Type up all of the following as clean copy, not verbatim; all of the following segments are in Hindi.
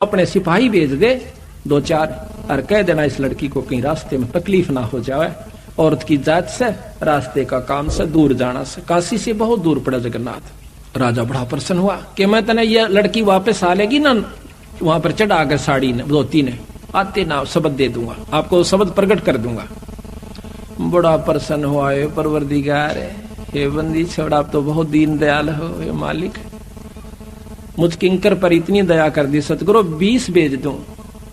अपने सिपाही भेज दे 2-4 और कह देना इस लड़की को कहीं रास्ते में तकलीफ ना हो जाए, औरत की जात से, रास्ते का काम से दूर जाना से। काशी से बहुत दूर पड़ा जगन्नाथ। राजा बड़ा प्रसन्न हुआ कि मैं तने ये लड़की वापस आ लेगी ना, वहां पर चढ़ा कर साड़ी ने धोती ने आते ना शब्द दे दूंगा, आपको शब्द प्रकट कर दूंगा। बड़ा प्रसन्न हुआ, हे परवरदिगार, हे बंदी छोड़, आप तो बहुत दीन दयाल हो, हे मालिक, मुझ किंकर पर इतनी दया कर दी सतगुरु, 20 भेज दूं,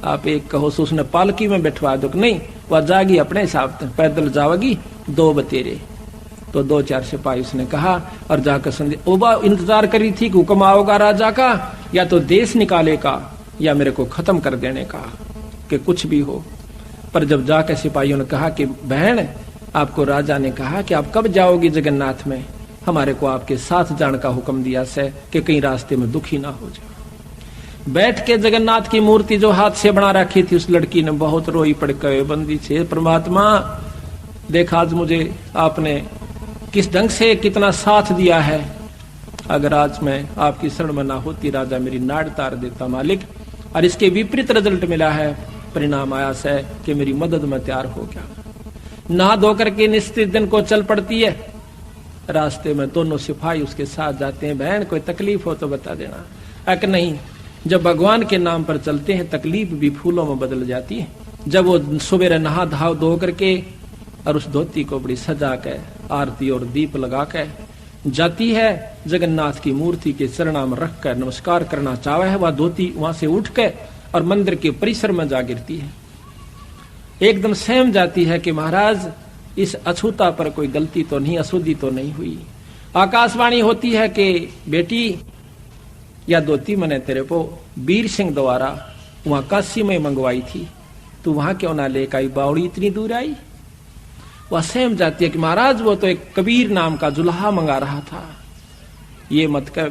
आप एक कहो तो उसने पालकी में बैठवा दो। नहीं, वह जागी अपने हिसाब से, पैदल जाओगी 2 बतेरे। तो 2-4 सिपाही उसने कहा और जाकर संदेश ओबा इंतजार करी थी कि हुक्म आओगा राजा का, या तो देश निकाले का या मेरे को खत्म कर देने का, कि कुछ भी हो। पर जब जाकर सिपाहियों ने कहा कि बहन, आपको राजा ने कहा कि आप कब जाओगी जगन्नाथ में, हमारे को आपके साथ जाने का हुक्म दिया से कि कहीं रास्ते में दुखी ना हो जाए। बैठ के जगन्नाथ की मूर्ति जो हाथ से बना रखी थी, उस लड़की ने बहुत रोई पड़ के, बंदी छे परमात्मा, देखा आज मुझे आपने किस ढंग से कितना साथ दिया है, अगर आज मैं आपकी शरण में ना होती, राजा मेरी नाड़ तार देता मालिक। और इसके विपरीत रिजल्ट मिला है, परिणाम आया से कि मेरी मदद में तैयार हो गया। नहा धो करके निश्चित दिन को चल पड़ती है। रास्ते में दोनों सिपाही उसके साथ जाते हैं, बहन कोई तकलीफ हो तो बता देना। अक नहीं, जब भगवान के नाम पर चलते हैं तकलीफ भी फूलों में बदल जाती है। जब वो सुबह नहा धाव धो करके और उस धोती को बड़ी सजा के आरती और दीप लगा के जाती है, जगन्नाथ की मूर्ति के चरणों में रख कर नमस्कार करना चाहे है, वह धोती वहां से उठ के और मंदिर के परिसर में जा गिरती है। एकदम सहम जाती है कि महाराज इस अछूता पर कोई गलती तो नहीं, अशुद्धि तो नहीं हुई। आकाशवाणी होती है कि बेटी, या धोती मैंने तेरे को वीर सिंह द्वारा वहां काशी में मंगवाई थी, तू वहां क्यों ना लेकर आई, बावड़ी इतनी दूर आई। वह सहम जाती है कि महाराज वो तो एक कबीर नाम का जुल्हा मंगा रहा था, ये मत कह,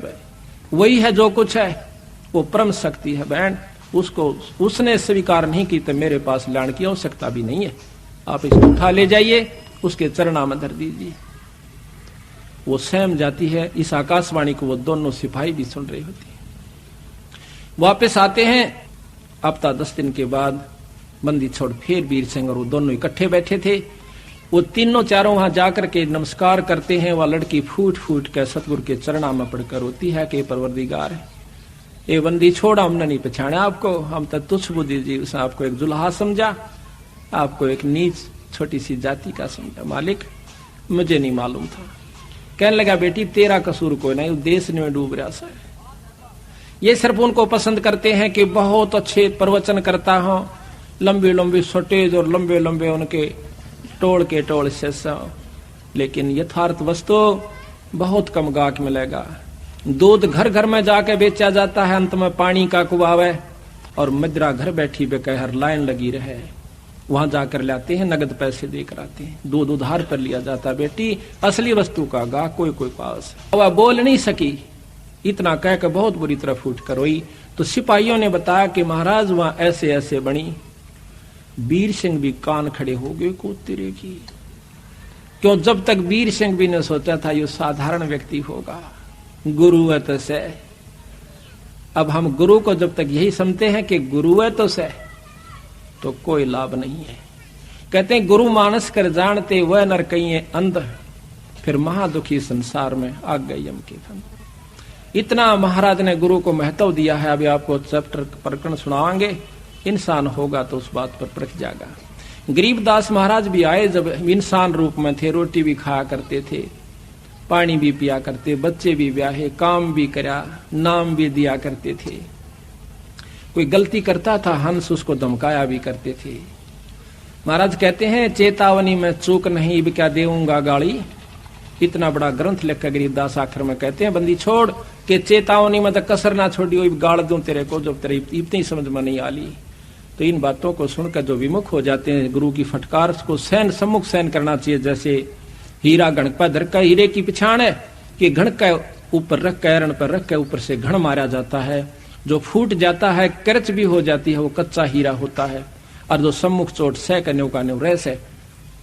वही है जो कुछ है, वो परम शक्ति है बहन, उसको उसने स्वीकार नहीं की तो मेरे पास लाने की आवश्यकता भी नहीं है, आप इसको उठा ले जाइए, उसके चरणों में धर दीजिए। वो सहम जाती है। इस आकाशवाणी को वो दोनों सिपाही भी सुन रही होती है। वापस आते हैं, हफ्ता 10 दिन के बाद बंदी छोड़ फिर वीर सिंह और वो दोनों इकट्ठे बैठे थे। वो तीनों चारों वहां जाकर के नमस्कार करते हैं। वह लड़की फूट फूट कर सतगुरु के चरणों में पड़कर रोती है कि परवरदिगार है, ये बंदी छोड़ा, हमने नहीं पहचाना आपको, हम तो तुच्छ बुद्धि जी, उसने आपको एक जुल्हा समझा, आपको एक नीच छोटी सी जाति का समझा, मालिक मुझे नहीं मालूम था। कहने लगा बेटी तेरा कसूर कोई नहीं, देश में डूब रहा सा। ये सिर्फ उनको पसंद करते हैं कि बहुत अच्छे प्रवचन करता हो, लंबी लंबी सटेज और लंबे लंबे उनके टोल के टोल से, लेकिन यथार्थ वस्तु बहुत कम गाहक मिलेगा। दूध घर घर में जाके बेचा जाता है, अंत में पानी का कुआवे, और मदिरा घर बैठी बेकहर लाइन लगी रहे, वहां जाकर लाते हैं, नगद पैसे देकर आते हैं, दूध उधार पर लिया जाता। बेटी असली वस्तु का गाहक कोई कोई पास। वह बोल नहीं सकी, इतना कह के बहुत बुरी तरह फूट कर रोई। तो सिपाहियों ने बताया कि महाराज वहां ऐसे ऐसे बनी। वीर सिंह भी कान खड़े हो गए को तेरे की, क्यों जब तक वीर सिंह भी ने सोचा था ये साधारण व्यक्ति होगा, गुरु है तो से। अब हम गुरु को जब तक यही समझते हैं कि गुरु है तो से, तो कोई लाभ नहीं है। कहते हैं गुरु मानस कर जानते वह नर कहीं अंध, फिर महादुखी संसार में आ गए यम के फंद। इतना महाराज ने गुरु को महत्व दिया है। अभी आपको चैप्टर प्रकरण सुनावांगे, इंसान होगा तो उस बात पर परख जाएगा। गरीबदास महाराज भी आए, जब इंसान रूप में थे, रोटी भी खाया करते थे, पानी भी पिया करते, बच्चे भी ब्याहे, काम भी करा, नाम भी दिया करते थे। कोई गलती करता था हंस उसको धमकाया भी करते थे। महाराज कहते हैं चेतावनी में चूक नहीं, अब क्या देऊंगा गाली। इतना बड़ा ग्रंथ लिख कर गरीबदास आखिर में कहते हैं बंदी छोड़ के चेतावनी में तो कसर ना छोड़ी, गाड़ दूं तेरे को जब तेरे इतनी समझ में नहीं आली। तो इन बातों को सुनकर जो विमुख हो जाते हैं, गुरु की फटकार को सहन सम्मुख सहन करना चाहिए। जैसे हीरा घण पर धर का हीरे की पिछाड़ है कि घण का ऊपर रख कर एरण पर रख कर ऊपर से घण मारा जाता है, जो फूट जाता है करच भी हो जाती है, वो कच्चा हीरा होता है। और जो सम्मुख चोट सह का न्यू रह है,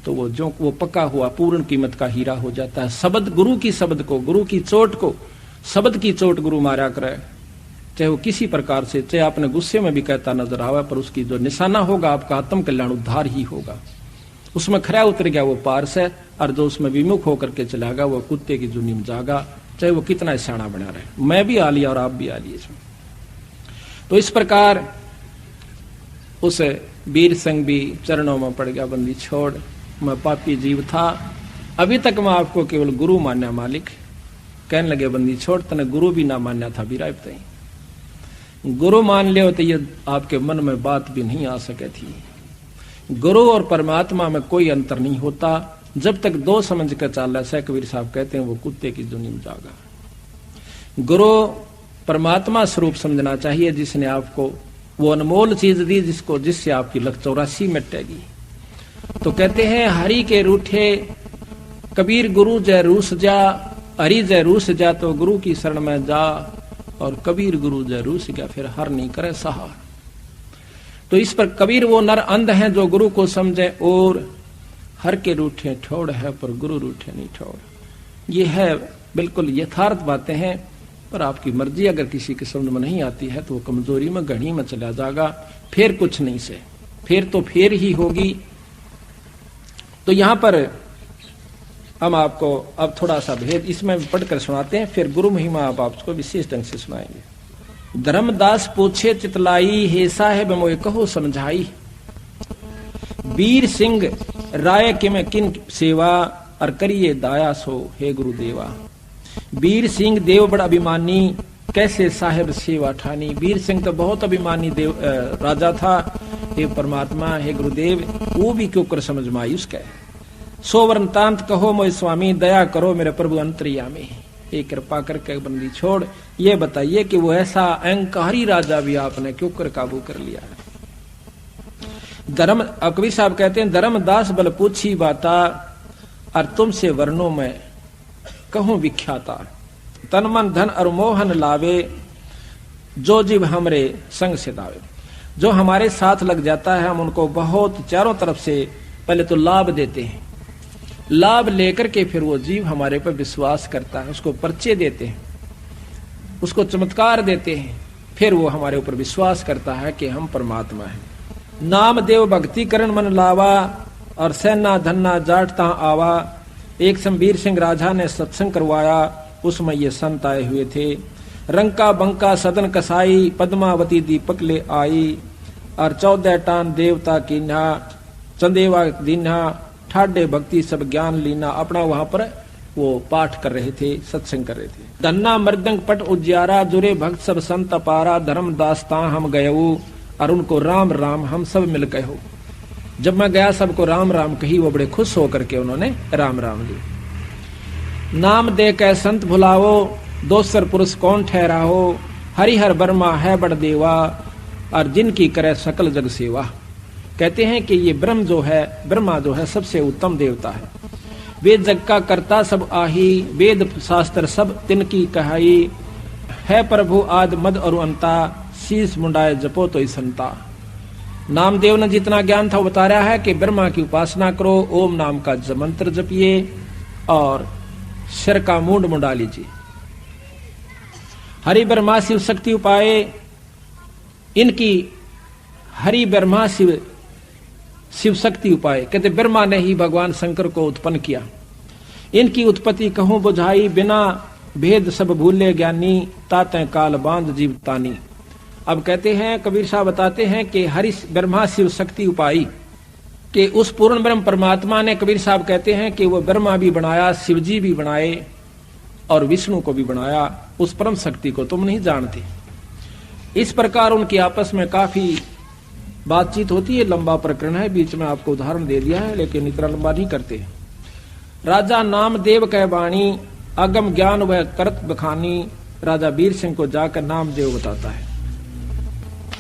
तो वो पक्का हुआ पूर्ण कीमत का हीरा हो जाता है। शब्द गुरु की शब्द को, गुरु की चोट को, शब्द की चोट गुरु मारा करे चाहे वो किसी प्रकार से, चाहे आपने गुस्से में भी कहता नजर आवा, पर उसकी जो निशाना होगा आपका आत्म कल्याण उद्धार ही होगा। उसमें खरा उतर गया वो पारस है, और जो उसमें विमुख होकर के चलागा वो कुत्ते की जुनी में जागा, चाहे वो कितना सियाना बना रहे। मैं भी आ लिया और आप भी आ लिए इसमें। तो इस प्रकार उस वीर सिंह भी चरणों में पड़ गया, बंदी छोड़, मैं पापी जीव था, अभी तक मैं आपको केवल गुरु मान्या मालिक। कहने लगे बंदी छोड़, तने गुरु भी ना मान्या था भी राय, गुरु मान ले तो ये आपके मन में बात भी नहीं आ सके थी। गुरु और परमात्मा में कोई अंतर नहीं होता, जब तक दो समझ कर चाल रहा है। कबीर साहब कहते हैं वो कुत्ते की जुनी में जागा। गुरु परमात्मा स्वरूप समझना चाहिए, जिसने आपको वो अनमोल चीज दी, जिससे आपकी लख 84 मिटेगी। तो कहते हैं हरि के रूठे कबीर गुरु जय रूस जा, हरि जय रूस जा तो गुरु की शरण में जा, और कबीर गुरु जय रूस गया फिर हर नहीं करे सहार। तो इस पर कबीर वो नर अंध हैं जो गुरु को समझे, और हर के रूठे ठोड़ है पर गुरु रूठे नहीं ठोड़। ये है बिल्कुल यथार्थ बातें हैं, पर आपकी मर्जी अगर किसी के समझ में नहीं आती है तो वो कमजोरी में घड़ी में चला जाएगा, फिर कुछ नहीं से, फिर तो फिर ही होगी। तो यहां पर हम आपको अब थोड़ा सा भेद इसमें पढ़कर सुनाते हैं, फिर गुरु महिमा आप आपको विशेष ढंग से सुनाएंगे। धर्मदास पूछे चितलाई, हे साहेब मोए कहो समझाई, वीर सिंह राय के में किन सेवा, और करिए दाया सो हे गुरुदेवा। वीर सिंह देव बड़ा अभिमानी, कैसे साहेब सेवा ठानी। वीर सिंह तो बहुत अभिमानी देव राजा था, हे परमात्मा हे गुरुदेव वो भी क्यों कर समझ में आई उसका। सोवर्ण तांत कहो मोय स्वामी, दया करो मेरे प्रभु अंतर्यामी। एक कृपा करके बंदी छोड़, ये बताइए कि वो ऐसा अहंकारी राजा भी आपने क्यों कर काबू कर लिया है। धर्म कबीर साहब कहते हैं धर्मदास बल पूछी बाता, और तुमसे वर्णों में कहूं विख्याता। तन मन धन और मोहन लावे, जो जीव हमरे संग से दावे। जो हमारे साथ लग जाता है हम उनको बहुत चारों तरफ से पहले तो लाभ देते हैं, लाभ लेकर के फिर वो जीव हमारे पर विश्वास करता है, उसको परिचय देते हैं, उसको चमत्कार देते हैं, फिर वो हमारे ऊपर विश्वास करता है कि हम परमात्मा हैं। नाम देव भक्ति करण मन लावा, और सेना धन्ना जाटता आवा। एक शमवीर सिंह राजा ने सत्संग करवाया, उसमें ये संत आए हुए थे। रंका बंका सदन कसाई, पद्मावती दीपक ले आई, और 14 टान देवता कीन्हा, चंदेवा दीन्हा, ठाडे भक्ति सब ज्ञान लीना। अपना वहां पर वो पाठ कर रहे थे, सत्संग कर रहे थे। धन्ना मृदंग पट उज्यारा, जुरे भक्त सब संत पारा। धर्मदासता हम गयऊ, और उनको राम राम हम सब मिल गए हो। जब मैं गया सबको राम राम कही, वो बड़े खुश होकर के उन्होंने राम राम ली। नाम दे के संत भुलाओ, दोसर पुरुष कौन ठहराओ। हरिहर बर्मा है बड़ देवा, और जिनकी करे सकल जग सेवा। कहते हैं कि ये ब्रह्मा जो है सबसे उत्तम देवता है। वेद जग का कर्ता सब आही, वेद शास्त्र सब तिनकी कहाई। है प्रभु आद मद और अंता, शीश मुंडाए जपो तो संता। नामदेव ने जितना ज्ञान था वो बता रहा है कि ब्रह्मा की उपासना करो, ओम नाम का मंत्र जपिए, और सिर का मूंड मुंडा लीजिए। हरि ब्रह्मा शिव शक्ति उपाय, इनकी हरि ब्रह्मा शिव शक्ति उपाय। कहते ब्रह्मा ने ही भगवान शंकर को उत्पन्न किया। इनकी उत्पत्ति कहूं बुझाई, बिना भेद सब भूले ज्ञानी। ताते काल बांध जीव तानी। अब कहते हैं कबीर साहब बताते हैं कि हरि ब्रह्मा शिव शक्ति उपाई कि उस पूर्ण ब्रह्म परमात्मा ने, कबीर साहब कहते हैं कि वो ब्रह्मा भी बनाया, शिव जी भी बनाए, और विष्णु को भी बनाया। उस परम शक्ति को तुम नहीं जानते। इस प्रकार उनकी आपस में काफी बातचीत होती है। लंबा प्रकरण है, बीच में आपको उदाहरण दे दिया है, लेकिन इतना लंबा नहीं करते। राजा नामदेव कह बाणी, अगम ज्ञान वह करत बखानी। राजा वीर सिंह को जाकर नामदेव बताता है।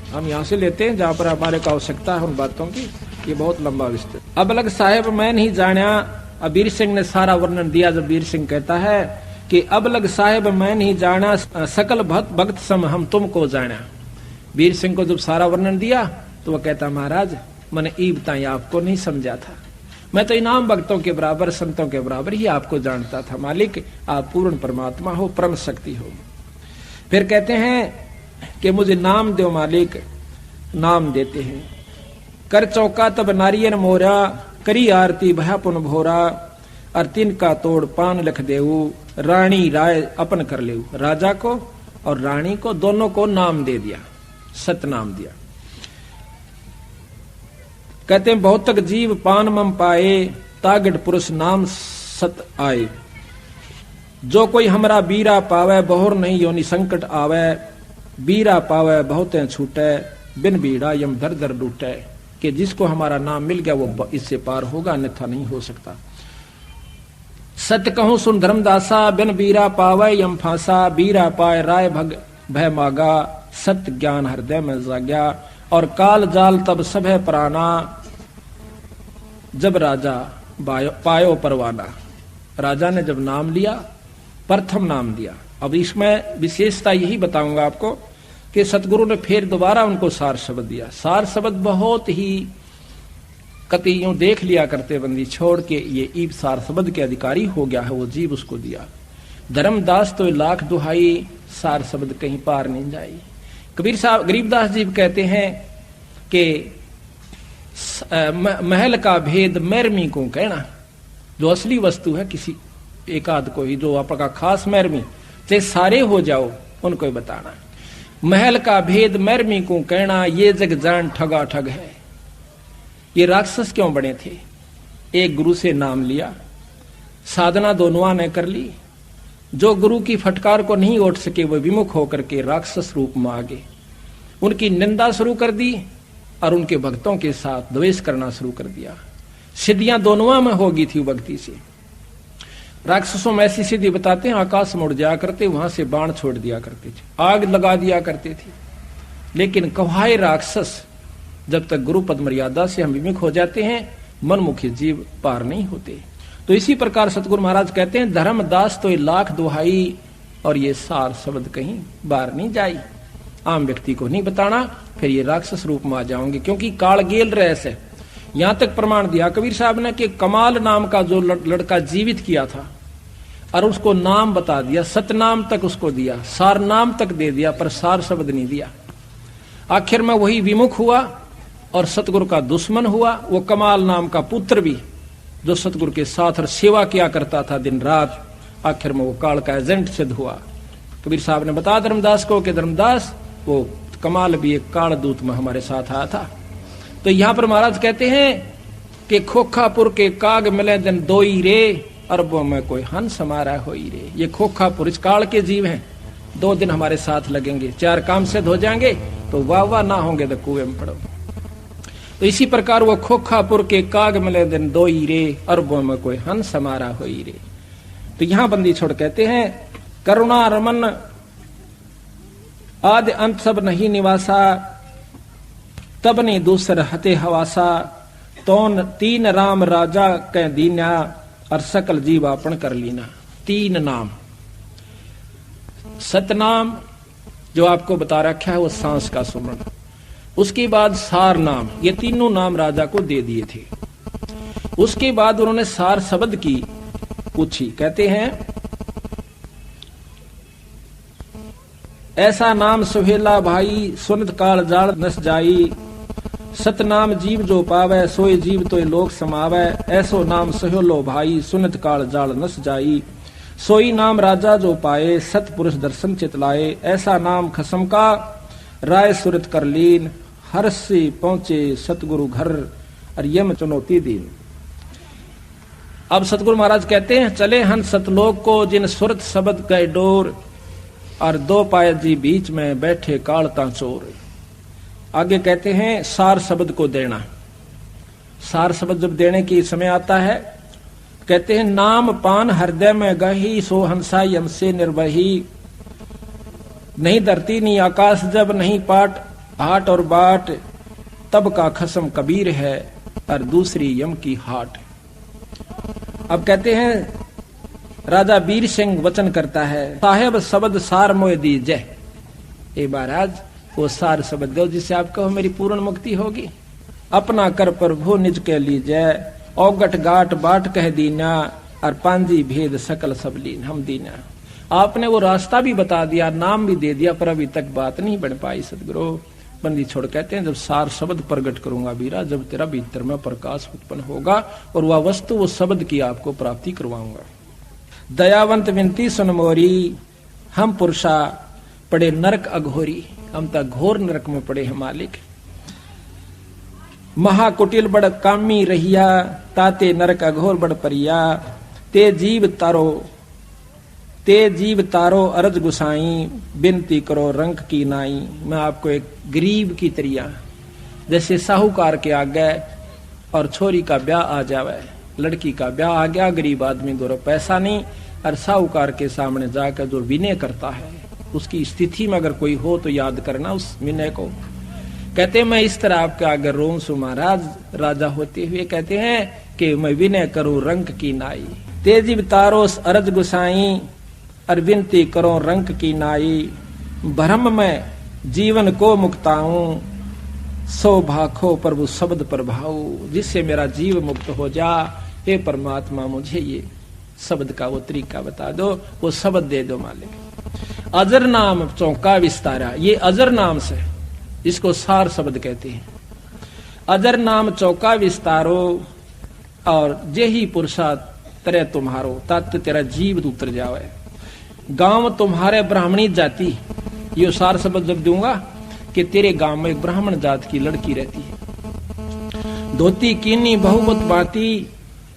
हम यहाँ से लेते हैं जहां पर हमारे को आवश्यकता है उन बातों की। ये बहुत लंबा विस्तृत। अब अलग साहेब मैं नहीं जाना। अब वीर सिंह ने सारा वर्णन दिया। जब वीर सिंह कहता है कि अब लग साहेब मैं नहीं जाना, सकल भक्त सम हम तुमको जाना। वीर सिंह को जब सारा वर्णन दिया तो वह कहता महाराज मैंने ई बताई आपको नहीं समझा था, मैं तो इनाम भक्तों के बराबर संतों के बराबर ही आपको जानता था। मालिक आप पूर्ण परमात्मा हो, परम शक्ति हो। फिर कहते हैं कि मुझे नाम दो मालिक, नाम देते हैं। कर चौका तब नारियल मोरा, करी आरती भया पुन भोरा, और तिनका तोड़ पान लख देऊ, रानी राय अपन कर लेऊ। राजा को और रानी को दोनों को नाम दे दिया, सतनाम दिया। कहते हैं बहुत तक जीव पान मम पाए, तागड़ पुरुष नाम सत आए। जो कोई हमरा बीरा पावे, बहुर नहीं योनि संकट आवे। बीरा पावे बहुत छूटे, बिन बीड़ा यम दर दर लूटे। कि जिसको हमारा नाम मिल गया वो इससे पार होगा, अन्यथा नहीं हो सकता। सत्य कहूं सुन धर्मदासा, बिन बीरा पावे यम फांसा। बीरा पाए राय भग भय मागा, सत्य ज्ञान हृदय में जाग्या। और काल जाल तब सभय प्राणा, जब राजा पायो परवाना। राजा ने जब नाम लिया, प्रथम नाम दिया। अब इसमें विशेषता यही बताऊंगा आपको कि सतगुरु ने फिर दोबारा उनको सार शब्द दिया। सार शब्द बहुत ही कति यूं देख लिया करते बंदी छोड़ के ये ईब सार शब्द के अधिकारी हो गया है, वो जीव उसको दिया। धर्मदास तो लाख दुहाई, सार शब्द कहीं पार नहीं जाई। कबीर साहब गरीबदास जी कहते हैं कि महल का भेद मैरमी को कहना। जो असली वस्तु है किसी एक आध को ही, जो आपका खास मैरमी, चाहे सारे हो जाओ उनको ही बताना। महल का भेद मैरमी को कहना, ये जग जान ठगा ठग है। ये राक्षस क्यों बने थे? एक गुरु से नाम लिया, साधना दोनों ने कर ली। जो गुरु की फटकार को नहीं उठ सके वो विमुख होकर के राक्षस रूप में आ गए। उनकी निंदा शुरू कर दी और उनके भक्तों के साथ द्वेष करना शुरू कर दिया। सिद्धियां दोनों में होगी थी भक्ति से। राक्षसों में ऐसी सिद्धि बताते हैं, आकाश में उड़ जाया करते, वहां से बाण छोड़ दिया करते थे, आग लगा दिया करते थे। लेकिन कवाए राक्षस जब तक गुरु पद मर्यादा से हम विमुख हो जाते हैं, मनमुखी जीव पार नहीं होते। तो इसी प्रकार सतगुरु महाराज कहते हैं, धर्मदास तो ये लाख दुहाई, और ये सार शब्द कहीं बाहर नहीं जाई। आम व्यक्ति को नहीं बताना, फिर ये राक्षस रूप में आ जाओगे, क्योंकि कालगेल रहस्य है। यहां तक प्रमाण दिया कबीर साहब ने कि कमाल नाम का जो लड़का जीवित किया था और उसको नाम बता दिया, सतनाम तक उसको दिया, सार नाम तक दे दिया, पर सार शब्द नहीं दिया। आखिर में वही विमुख हुआ और सतगुरु का दुश्मन हुआ। वो कमाल नाम का पुत्र भी जो सतगुरु के साथ और सेवा किया करता था दिन रात, आखिर में वो काल का एजेंट सिद्ध हुआ। कबीर साहब ने बताया धर्मदास को कि धर्मदास वो कमाल भी एक काल दूत में हमारे साथ आया था। तो यहां पर महाराज कहते हैं कि खोखापुर के काग मिले दिन दोई रे, अरबों में कोई हंस हमारा होई रे। ये खोखापुर इस काल के जीव हैं, 2 दिन हमारे साथ लगेंगे, 4 काम सिद्ध हो जाएंगे तो वाह वाह ना होंगे तो कुएं में पड़ो। तो इसी प्रकार वो खोखापुर के काग मिले दिन दोई रे, अरबों में कोई हंस हमारा होई रे। तो यहां बंदी छोड़ कहते हैं, करुणा रमन आदि अंत सब नहीं निवासा, तब नहीं दूसर हते हवासा। तोन 3 राम राजा कह दीना, और सकल जीव आपन कर लीना। 3 नाम, सतनाम जो आपको बता रखा है वो सांस का सुमरण, उसके बाद सार नाम, ये तीनों नाम राजा को दे दिए थे। उसके बाद उन्होंने सार शब्द की पूछी। कहते हैं, ऐसा नाम सुहेला भाई, सुनत काल जाल नस जाई। सतनाम जीव जो पावे, सोए जीव तो लोक समावे। ऐसो नाम सहेलो भाई, सुनत काल जाल नस जाई। सोई नाम राजा जो पाए, सतपुरुष दर्शन चितलाए। ऐसा नाम खसम का, राय सुरत कर लीन। हर्ष से पहुंचे सतगुरु घर, और यम चुनौती दीन। अब सतगुरु महाराज कहते हैं, चले हन सतलोक को, जिन सुरत शब्द गए डोर। और 2 पाए जी बीच में बैठे कालता चोर। आगे कहते हैं, सार शब्द को देना। सार शब्द जब देने की समय आता है, कहते हैं, नाम पान हृदय में गही, सो हंसा यम से निर्वही। नहीं धरती नहीं आकाश जब, नहीं पाट हाट और बाट। तब का खसम कबीर है, और दूसरी यम की हाट। अब कहते हैं, राजा वीर सिंह वचन करता है, साहेब शब्द सार मोय दीजय। ए महाराज वो सार शब्द दो जिससे आप कहो मेरी पूर्ण मुक्ति होगी। अपना कर प्रभु निज के लीजय, औगट गाट बाट कह दीना। और पांजी भेद सकल सब लीन हम दीना। आपने वो रास्ता भी बता दिया, नाम भी दे दिया, पर अभी तक बात नहीं बन पाई सदगुरु। बंदी छोड़ कहते हैं जब सार शब्द प्रकट करूंगा वीरा, जब तेरा भीतर में प्रकाश उत्पन्न होगा और वह वस्तु वो शब्द की आपको प्राप्ति करवाऊंगा। दयावंत विनती सुन मोरी, हम पुरुषा पड़े नरक अघोरी, हम तक घोर नरक में पड़े हैं मालिक। महाकुटिल बड़ कामी रहिया, ताते नरक अघोर बड़ परिया, ते जीव तारो अरज गुसाई, बिनती करो रंक की नाई। मैं आपको एक गरीब की तरिया, जैसे साहूकार के आगे और छोरी का ब्याह आ जावे, लड़की का ब्याह आ गया, गरीब आदमी दो पैसा नहीं, और साहूकार के सामने जाकर जो विनय करता है, उसकी स्थिति में अगर कोई हो तो याद करना उस विनय को। कहते मैं इस तरह आपके आगे रोम सु महाराज, राजा होते हुए कहते हैं कि मैं विनय करूं रंक की नाई, तेजीब तारोस अरज गुसाई, और विनती करो रंक की नाई। भ्रम में जीवन को मुक्ताऊं, सो भाखो प्रभु शब्द प्रभाऊ, जिससे मेरा जीव मुक्त हो जा। हे परमात्मा मुझे ये शब्द का वो तरीका बता दो, वो शब्द दे दो मालिक। अजर नाम चौका विस्तारा, ये अजर नाम से, इसको सार शब्द कहते हैं। अजर नाम चौका विस्तारो, और जे ही पुरुषा तरह तुम्हारो, तात तेरा जीव उतर जावे। गांव तुम्हारे ब्राह्मणी जाति, ये सार शब्द जब दूंगा कि तेरे गांव में एक ब्राह्मण जात की लड़की रहती है। धोती कीनी बहुमत बाती,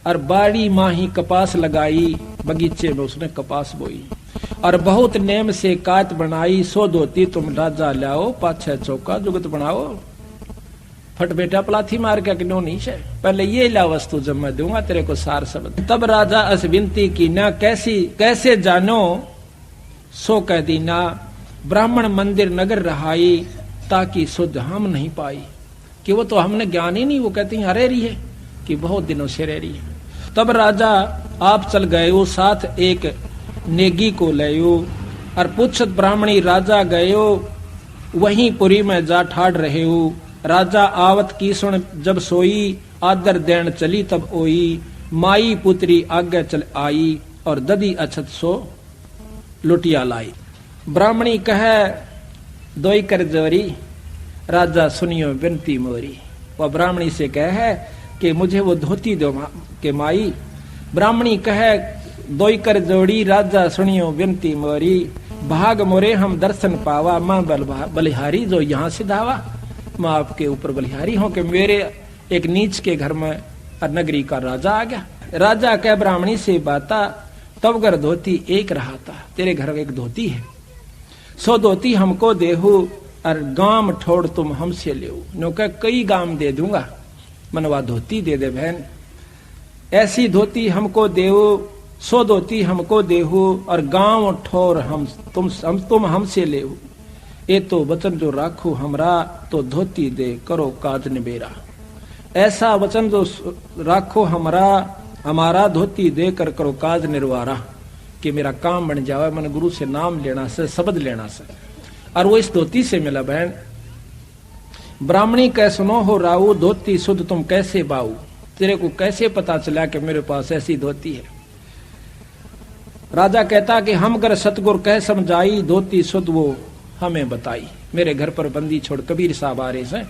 और बाड़ी माही कपास लगाई, बगीचे में उसने कपास बोई। और बहुत नेम से कात बनाई, सो धोती तुम राजा लाओ, पाछे चौका जुगत बनाओ। फट बेटा पलाथी मार के क्यों नहीं है, पहले ये ला वस्तु जब मैं दूंगा तेरे को सार शब्द। तब राजा अस विनती की ना, कैसे जानो सो कह दीना। ब्राह्मण मंदिर नगर रहाई, ताकि शुद्ध हम नहीं पाई, कि वो तो हमने ज्ञान ही नहीं, वो कहती हैं अरे रही है कि बहुत दिनों से रह रही है। तब राजा आप चल गए हो, साथ एक नेगी को ले, और पूछत ब्राह्मणी राजा गए हो, वहीं पुरी में जा ठाड़ रहे हो। राजा आवत की सुन जब सोई, आदर देन चली तब ओई। माई पुत्री आगे चल आई, और ददी अछत सो लुटिया लाई। ब्राह्मणी कहे दोई कर जोरी, राजा सुनियो विनती मोरी। वह ब्राह्मणी से कहे कि मुझे वो धोती दो के माई। ब्राह्मणी कहे दोई कर जोड़ी, राजा सुनियो विनती मोरी। भाग मोरे हम दर्शन पावा, मां बलिहारी जो यहाँ से धावा। मैं आपके ऊपर बलिहारी हूं कि मेरे एक नीच के घर में नगरी का राजा आ गया। राजा कह ब्राह्मणी से बाता, तब घर धोती एक रहा था, तेरे घर एक धोती है, सो धोती हमको देहू, और गाम ठोड़ तुम हमसे ले। नो कह कई गाम दे दूंगा, मनवा धोती दे दे बहन। ऐसी धोती हमको देहू, सो धोती हमको देहू, और गांव ठोर तुम हमसे ले। ये तो वचन जो राखो हमरा, तो धोती दे करो काज निबेरा। ऐसा वचन जो राखो हमारा धोती दे कर करो काज निर्वारा, कि मेरा काम बन जावे। मन गुरु से नाम लेना से, शब्द लेना से, और वो इस धोती से मिला बहन। ब्राह्मणी कह सुनो हो राऊ, धोती शुद्ध तुम कैसे बाऊ। तेरे को कैसे पता चला कि मेरे पास ऐसी धोती है। राजा कहता कि हम कर सतगुर कह समझाई, धोती शुद्ध वो हमें बताई। मेरे घर पर बंदी छोड़ कबीर साहब आ रहे हैं,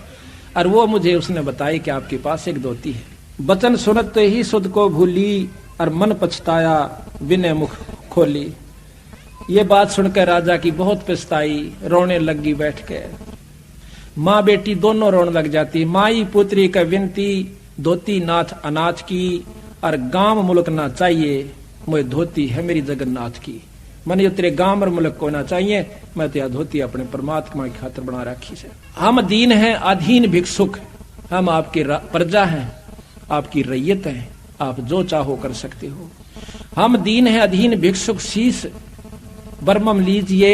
और वो मुझे उसने बताई कि आपके पास एक धोती है। वचन सुनते ही शुद्ध को भूली, और मन पछताया विनय मुख खोली। ये बात सुनकर राजा की बहुत पछताई, रोने लगी बैठ के। माँ बेटी दोनों रोने लग जाती। माई पुत्री का विनती, धोती नाथ अनाथ की, और गांव मुल्क ना चाहिए, मुझे धोती है मेरी जगन्नाथ की। मन यो तेरे गांव और मुल्क को ना चाहिए, मैं तो धोती अपने परमात्मा की खातिर बना रखी से। हम दीन हैं अधीन भिक्षुक, हम आपकी प्रजा हैं, आपकी रैयत हैं, आप जो चाहो कर सकते हो। हम दीन हैं अधीन भिक्षुक, शीश बरमम लीजिए,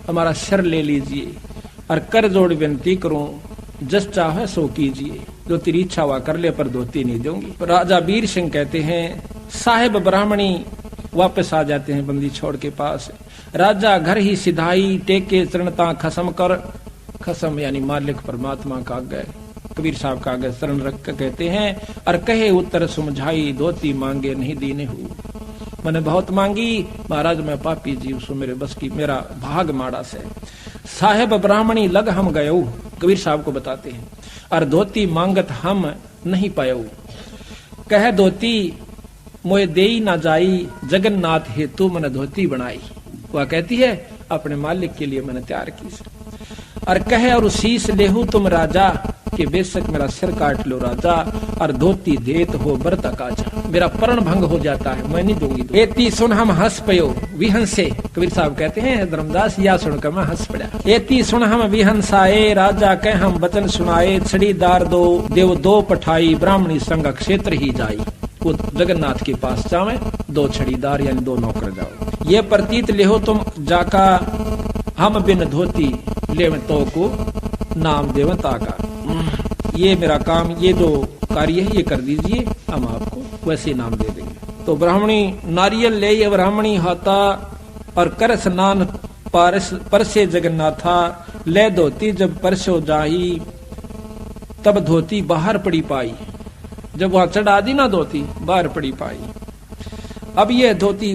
हमारा सर ले लीजिए, और कर जोड़ विनती करूं, जस चाहे सो कीजिए। जो तेरी इच्छा हुआ कर ले, पर धोती नहीं दूंगी। राजा वीर सिंह कहते हैं, साहेब ब्राह्मणी वापस आ जाते हैं बंदी छोड़ के पास। राजा घर ही सिधाई, टेके चरणता खसम कर। खसम यानी मालिक परमात्मा का आगे, कबीर साहब का आगे शरण रख कर कहते हैं, और कहे उत्तर समझाई, धोती मांगे नहीं दीने हूँ। मैंने बहुत मांगी महाराज, मैं पापी जीव सु, मेरे बस की मेरा भाग माड़ा से। साहेब ब्राह्मणी लग हम गयो, कबीर साहब को बताते हैं, और धोती मांगत हम नहीं पायो। कह धोती मोए देई ना जाई, जगन्नाथ हेतु मैंने धोती बनाई। वह कहती है अपने मालिक के लिए मैंने तैयार की। और कहे और शीश लेहू तुम राजा, कि बेशक मेरा सिर काट लो राजा, और धोती देत हो बरता काजा। मेरा प्रण भंग हो जाता है, मैं नहीं दूंगी। एती सुन हम हंस पयो विहंसे, कबीर साहब कहते हैं धर्मदास, या सुनकर मैं हंस पड़ा। एती सुन हम विहंसाए, राजा कह हम वचन सुनाए, छड़ीदार दो देव दो पठाई, ब्राह्मणी संग क्षेत्र ही जाई। वो जगन्नाथ के पास जावे, दो छड़ीदार यानी दो नौकर जाओ। ये प्रतीत लेहो तुम जाका, हम बिन धोती लेव तो को नाम देवता का। ये मेरा काम, ये जो कार्य है ये कर दीजिए, हम आपको वैसे नाम दे देंगे। तो ब्राह्मणी नारियल ले ब्राह्मणी हाथा, और कर स्नान परसे जगन्नाथा, ले धोती जब परसो जाही, तब धोती बाहर पड़ी पाई। जब वहां चढ़ा दी ना धोती, बाहर पड़ी पाई। अब ये धोती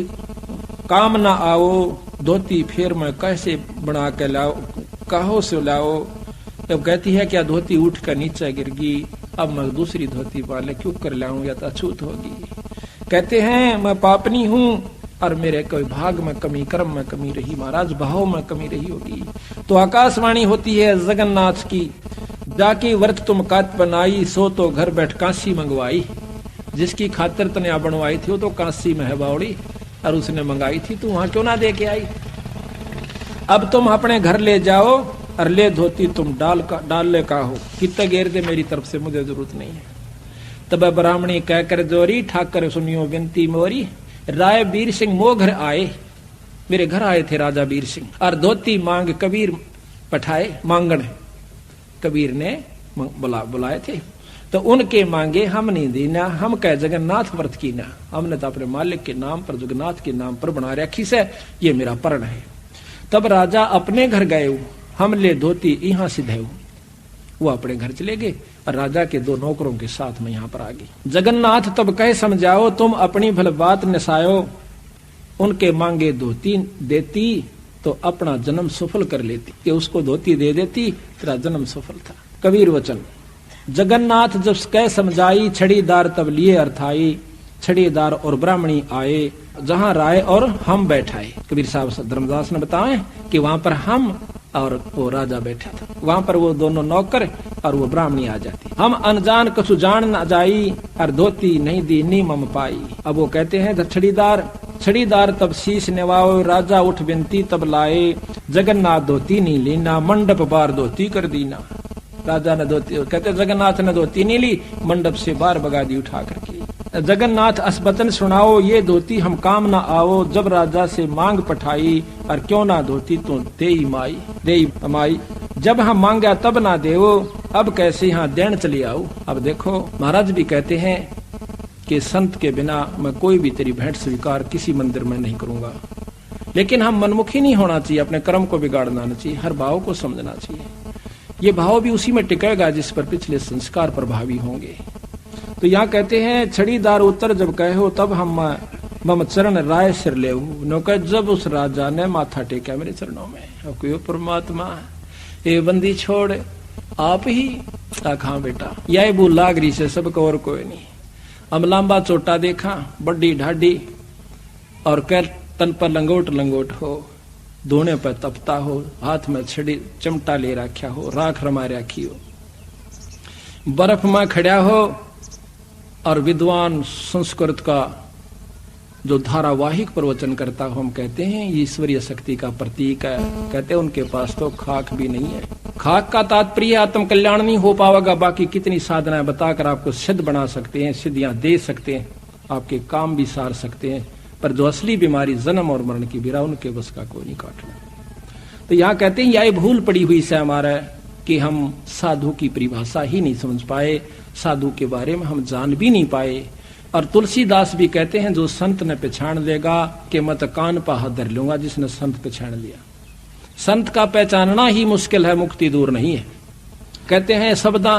काम ना आओ, धोती फिर मैं कैसे बना के लाओ, कहो से लाओ। तब कहती है क्या धोती उठ कर नीचे गिर गई, अब मैं दूसरी धोती वाले क्यों कर लाऊं, या तो अछूत होगी। कहते हैं मैं पापनी हूं, और मेरे कोई भाग में कमी, कर्म में कमी रही महाराज, भाव में कमी रही होगी। तो आकाशवाणी होती है जगन्नाथ की, जाके व्रत तुम कात बनाई, सो तो घर बैठ काशी मंगवाई। जिसकी खातिर तने बनवाई थी वो तो काशी में है बावड़ी, और उसने मंगाई थी, तो वहां क्यों ना दे के आई। अब तुम अपने घर ले जाओ, और ले धोती तुम डाल ले का हो, कितना घेर दे मेरी तरफ से, मुझे जरूरत नहीं है। तब ब्राह्मणी कहकर जोरी, ठाकर सुनियो विनती मोरी, राय वीर सिंह मो घर आए। मेरे घर आए थे राजा वीर सिंह, और धोती मांग कबीर पठाए, मांगण कबीर ने बुलाए थे। तो उनके मांगे हम नहीं देना, हम कह जगन्नाथ व्रत की ना, हमने तो अपने मालिक के नाम पर, जगन्नाथ के नाम पर बना रखी से, ये मेरा प्रण है। तब राजा अपने घर गए, हम ले धोती यहाँ सिद्धे। वो अपने घर चले गए, और राजा के दो नौकरों के साथ में यहाँ पर आ गई। जगन्नाथ तब कहे समझाओ, तुम अपनी भल बात नसायो, उनके मांगे धोती देती, तो अपना जन्म सफल कर लेती। कि उसको धोती दे देती, तेरा जन्म सफल था। कबीर वचन, जगन्नाथ जब कह समझाई, छड़ीदार तब लिए अर्थाई, छड़ीदार और ब्राह्मणी आए, जहां राय और हम बैठाए। कबीर साहब धर्मदास ने बताया कि वहां पर हम और वो राजा बैठा था, वहां पर वो दोनों नौकर और वो ब्राह्मणी आ जाती। हम अनजान कछु जान न जाई, और धोती नहीं दी नी मम पाई। अब वो कहते हैं छड़ीदार तब शीश नेवाओ, राजा उठ विनती तब लाए, जगन्नाथ धोती नहीं लीना, मंडप बार धोती कर दीना। राजा ने धोती, कहते जगन्नाथ ने धोती नहीं ली, मंडप से बाहर भगा दी उठा करके। जगन्नाथ असबतन सुनाओ, ये धोती हम काम ना आओ, जब राजा से मांग पठाई, और क्यों ना धोती तो देई माई। जब हम मांगा तब ना देवो, अब कैसे यहाँ देन चली आओ। अब देखो महाराज भी कहते हैं कि संत के बिना मैं कोई भी तेरी भेंट स्वीकार किसी मंदिर में नहीं करूंगा। लेकिन हम मनमुखी नहीं होना चाहिए, अपने कर्म को बिगाड़ना नहीं चाहिए, हर भाव को समझना चाहिए। ये भाव भी उसी में टिकेगा जिस पर पिछले संस्कार प्रभावी होंगे। तो यहाँ कहते हैं छड़ीदार उत्तर जब कहे हो, तब हम मम चरण राय सिर ले। जब उस राजा ने माथा टेका मेरे चरणों में, कोई परमात्मा ये बंदी छोड़ आप ही आखा बेटा, यही भूल लागरी से सबको और कोई नहीं। हम लंबा चोटा देखा, बड्डी ढाडी, और कह तन पर लंगोट हो, धोने पर तपता हो, हाथ में छड़ी चमटा ले रखा हो, राख रमा रखी हो, बर्फ में खड़ा हो, और विद्वान संस्कृत का जो धारावाहिक प्रवचन करता हो, हम कहते हैं ये ईश्वरीय शक्ति का प्रतीक है। कहते हैं उनके पास तो खाक भी नहीं है। खाक का तात्पर्य आत्म कल्याण नहीं हो पाएगा, बाकी कितनी साधनाएं बताकर आपको सिद्ध बना सकते हैं, सिद्धियां दे सकते हैं, आपके काम भी सार सकते हैं, पर जो असली बीमारी जन्म और मरण की बीरा, उनके बस का कोई नहीं काटना। तो यहाँ कहते हैं यह भूल पड़ी हुई से हमारा कि हम साधु की परिभाषा ही नहीं समझ पाए, साधु के बारे में हम जान भी नहीं पाए। और तुलसीदास भी कहते हैं जो संत ने पहचान लेगा कि मत कान पा धर लूंगा, जिसने संत पहचान लिया। संत का पहचानना ही मुश्किल है, मुक्ति दूर नहीं है। कहते हैं शब्दा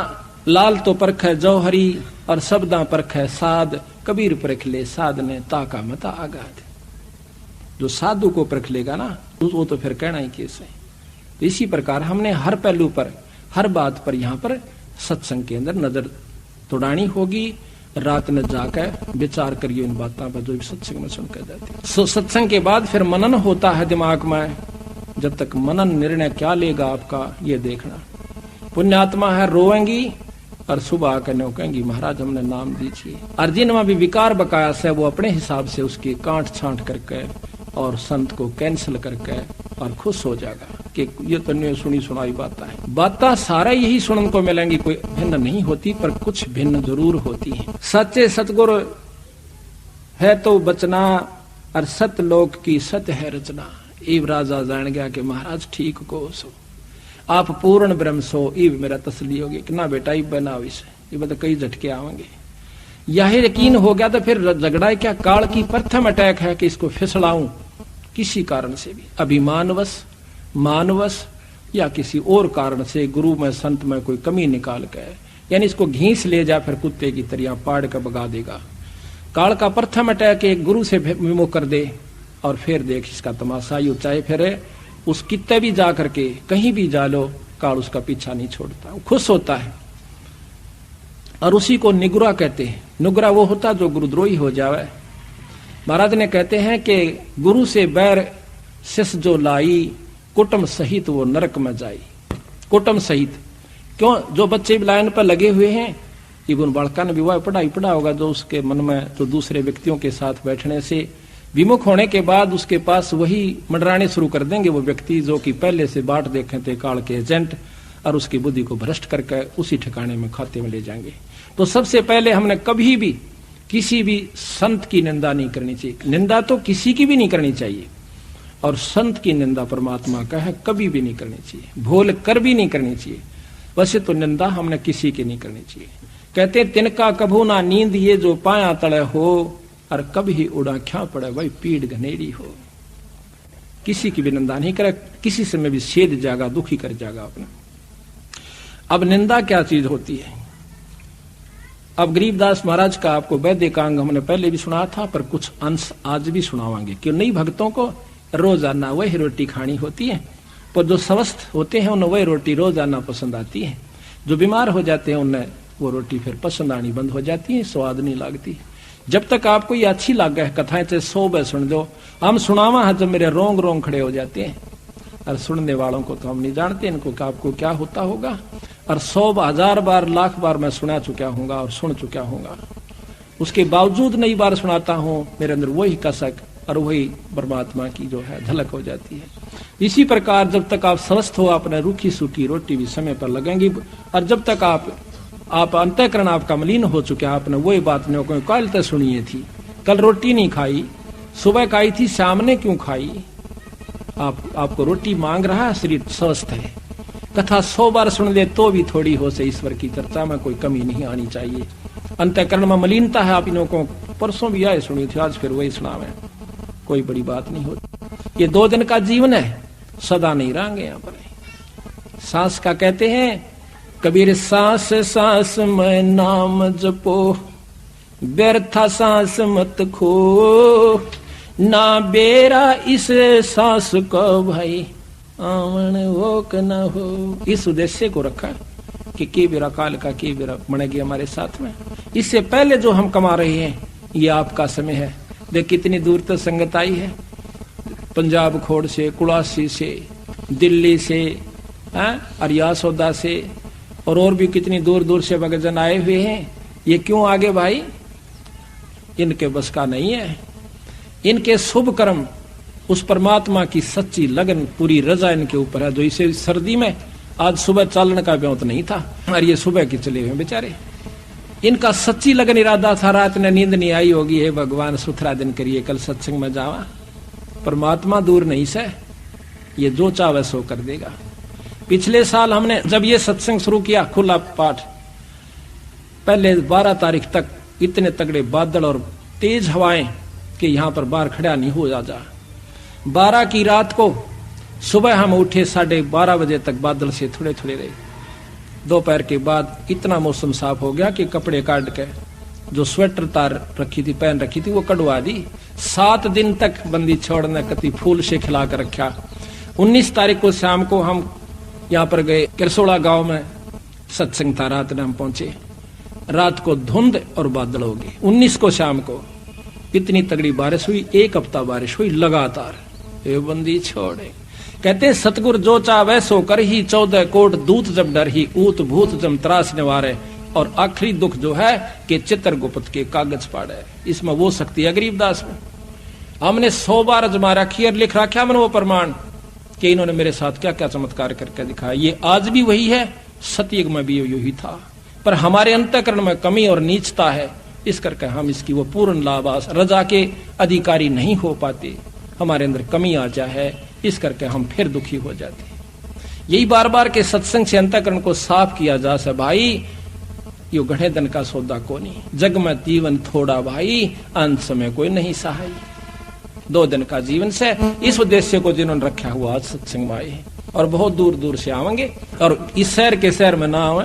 लाल तो परख है जौहरी, और शब्दा परख है साध, कबीर परख ले साधने ताका मता आगाध। जो साधु को परख लेगा ना वो तो फिर कहना ही कैसे। तो इसी प्रकार हमने हर पहलू पर, हर बात पर यहाँ पर सत्संग के अंदर नजर तोड़ानी होगी। रात में जाकर विचार करिए इन बातों पर जो सत्संग में सुनकर जाती। सो सत्संग के बाद फिर मनन होता है दिमाग में। जब तक मनन निर्णय क्या लेगा आपका ये देखना। पुण्यात्मा है रोएंगी और सुबह आकर नो कहेंगी महाराज हमने नाम दीजिए। और जिनमें भी विकार बकाया है वो अपने हिसाब से उसकी काट छांट करके और संत को कैंसिल करके और खुश हो जाएगा कि ये तो नहीं सुनी सुनाई बात है। बातें सारा यही सुनने को मिलेंगी, कोई भिन्न नहीं होती पर कुछ भिन्न जरूर होती है। सच्चे सतगुरु है तो बचना और सतलोक की सत्य है रचना। इब राजा जान गया कि महाराज ठीक को सो आप पूर्ण ब्रह्म सो। इब मेरा तसली होगी कि ना बेटा इब बना विषय ये बता कई झटके आवेंगे। यह यकीन हो गया तो फिर झगड़ा क्या काल की प्रथम अटैक है कि इसको फिसलाऊं किसी कारण से भी, अभिमानवश मानवश या किसी और कारण से गुरु में संत में कोई कमी निकाल के, यानी इसको घींस ले जा फिर कुत्ते की तरह पाड़ कर भगा देगा। काल का प्रथम अटैक एक गुरु से विमुख कर दे और फिर देख इसका तमाशा ही चाहे फिर उस कित्ते भी जा करके कहीं भी जा लो काल उसका पीछा नहीं छोड़ता, खुश होता है। और उसी को निगुरा कहते हैं। नुगरा वो होता जो गुरुद्रोही हो जावे। महाराज ने कहते हैं कि गुरु से बैर शिष्य जो लाई कुटुंब सहित वो नरक में जाई। कुटुंब सहित क्यों? जो बच्चे लाइन पर लगे हुए हैं इवन बालका ने विवाह पढ़ाई पढ़ा होगा जो उसके मन में तो दूसरे व्यक्तियों के साथ बैठने से विमुख होने के बाद उसके पास वही मंडराने शुरू कर देंगे वो व्यक्ति जो कि पहले से बाट देखे थे काल के एजेंट, और उसकी बुद्धि को भ्रष्ट करके उसी ठिकाने में खाते में ले जाएंगे। तो सबसे पहले हमने कभी भी किसी भी संत की निंदा नहीं करनी चाहिए। निंदा तो किसी की भी नहीं करनी चाहिए और संत की निंदा परमात्मा का है कभी भी नहीं करनी चाहिए, भूल कर भी नहीं करनी चाहिए। वैसे तो निंदा हमने किसी की नहीं करनी चाहिए। कहते तिनका कभू ना नींद ये जो पाया तले हो और कभी उड़ा क्या पड़े वही पीड़ घनेरी हो। किसी की भी निंदा नहीं करे, किसी से में भी छेद जाएगा, दुखी कर जाएगा अपना। अब निंदा क्या चीज होती है? अब गरीबदास महाराज का आपको वैदिकांग हमने पहले भी सुना था पर कुछ अंश आज भी सुनावांगे क्यों नहीं। भक्तों को रोजाना वही रोटी खानी होती है पर जो स्वस्थ होते हैं उन्हें वही रोटी रोजाना पसंद आती है। जो बीमार हो जाते हैं उन्हें वो रोटी फिर पसंद आनी बंद हो जाती है, स्वाद नहीं लगती। जब तक आपको ये अच्छी लगे कथाएं चाहे 100 बार सुन दो। हम सुनावा है जब मेरे रोंग रोंग खड़े हो जाते हैं और सुनने वालों को तो हम नहीं जानते इनको कि आपको क्या होता होगा। और 100 1000 बार लाख बार मैं सुना चुका हूंगा और सुन चुका हूंगा, उसके बावजूद नई बार सुनाता हूं मेरे अंदर वही कसक और वही परमात्मा की जो है झलक हो जाती है। इसी प्रकार जब तक आप स्वस्थ हो आपने रूखी सूखी रोटी भी समय पर लगेंगी और जब तक आप अंतःकरण आपका मलिन हो चुके आपने वही बात नहीं को कल तक सुनिए थी, कल रोटी नहीं खाई, सुबह खाई थी, शाम ने क्यों खाई? आपको रोटी मांग रहा है, शरीर स्वस्थ है। कथा 100 बार सुन ले तो भी थोड़ी हो से ईश्वर की चर्चा में कोई कमी नहीं आनी चाहिए। अंतःकरण में मलिनता है आप इन्हों को परसों भी आए सुनी थी, आज फिर वही सुनावे, कोई बड़ी बात नहीं होती। ये 2 दिन का जीवन है, सदा नहीं रहेंगे यहाँ पर। सांस का कहते हैं कबीर सांस सांस में नाम जपो व्यर्था सांस मत खो ना बेरा इस सांस को भाई आवन वो क न हो। इस उद्देश्य को रखा कि बेरा काल का के बेरा बनेगी हमारे साथ में। इससे पहले जो हम कमा रहे हैं ये आपका समय है। देख कितनी दूर तक संगत आई है, पंजाब खोड़ से, कुड़ासी से, दिल्ली से, अरियासौदा से और भी कितनी दूर दूर से भक्तजन आए हुए हैं। ये क्यों आगे भाई? इनके बस का नहीं है। इनके शुभ कर्म उस परमात्मा की सच्ची लगन पूरी रजा इनके ऊपर है। जो इसे सर्दी में आज सुबह चालने का व्योत नहीं था और ये सुबह के चले हुए बेचारे। इनका सच्ची लगन इरादा था, रात ने नींद नहीं आई होगी, हे भगवान सुथरा दिन करिए कल सत्संग में जावा। परमात्मा दूर नहीं से, ये जो चाहे सो कर देगा। पिछले साल हमने जब ये सत्संग शुरू किया खुला पाठ, पहले 12 तारीख तक इतने तगड़े बादल और तेज हवाएं कि यहां पर बाहर खड़ा नहीं हो जा। 12 की रात को सुबह हम उठे 12:30 बजे तक बादल से थोड़े थोड़े रहे। दोपहर के बाद इतना मौसम साफ हो गया कि कपड़े काट के जो स्वेटर तार रखी थी, पहन रखी थी, वो कटवा दी। 7 दिन तक बंदी छोड़ ने कति फूल से खिला कर रखा। 19 तारीख को शाम को हम यहाँ पर गए, किरसोड़ा गांव में सत्संग था। रात में हम पहुंचे, रात को धुंध और बादल हो गए। 19 को शाम को इतनी तगड़ी बारिश हुई, 1 हफ्ता बारिश हुई लगातार। ये बंदी छोड़े, कहते सतगुर जो चावे सो कर ही, 14 कोट दूत जब डर ही, ऊत भूत जम त्रास निवारे। और आखिरी दुख जो है कि चित्रगुप्त के कागज पाड़े, इसमें वो शक्ति है गरीबदास में। हमने 100 बार अजमा रखी और लिख रखा मैंने वो प्रमाण कि इन्होंने मेरे साथ क्या क्या चमत्कार करके दिखाया। ये आज भी वही है, सतयुग में भी यही था, पर हमारे अंतःकरण में कमी और नीचता है, इस करके हम इसकी वो पूर्ण लाभास रजा के अधिकारी नहीं हो पाते। हमारे अंदर कमी आ जाए, इस करके हम फिर दुखी हो जाते। यही बार बार के सत्संग से अंतःकरण को साफ किया जा सके। भाई यो गढ़े धन का सौदा को नहीं, जग में जीवन थोड़ा भाई, अंत समय कोई नहीं सहाय। 2 दिन का जीवन से इस उद्देश्य को जिन्होंने रखा हुआ आज सत्संग में आए और बहुत दूर दूर से आवेंगे और इस शहर के शहर में ना आवे,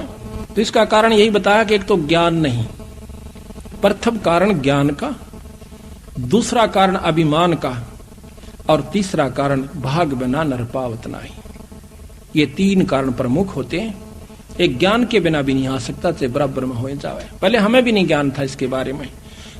तो इसका कारण यही बताया कि एक तो ज्ञान नहीं, प्रथम कारण ज्ञान का, दूसरा कारण अभिमान का, और तीसरा कारण भाग बिना नर पावत नाही। ये 3 कारण प्रमुख होते हैं। एक ज्ञान के बिना भी नहीं आ सकता, चाहे बराबर में हो जावे। पहले हमें भी नहीं ज्ञान था इसके बारे में,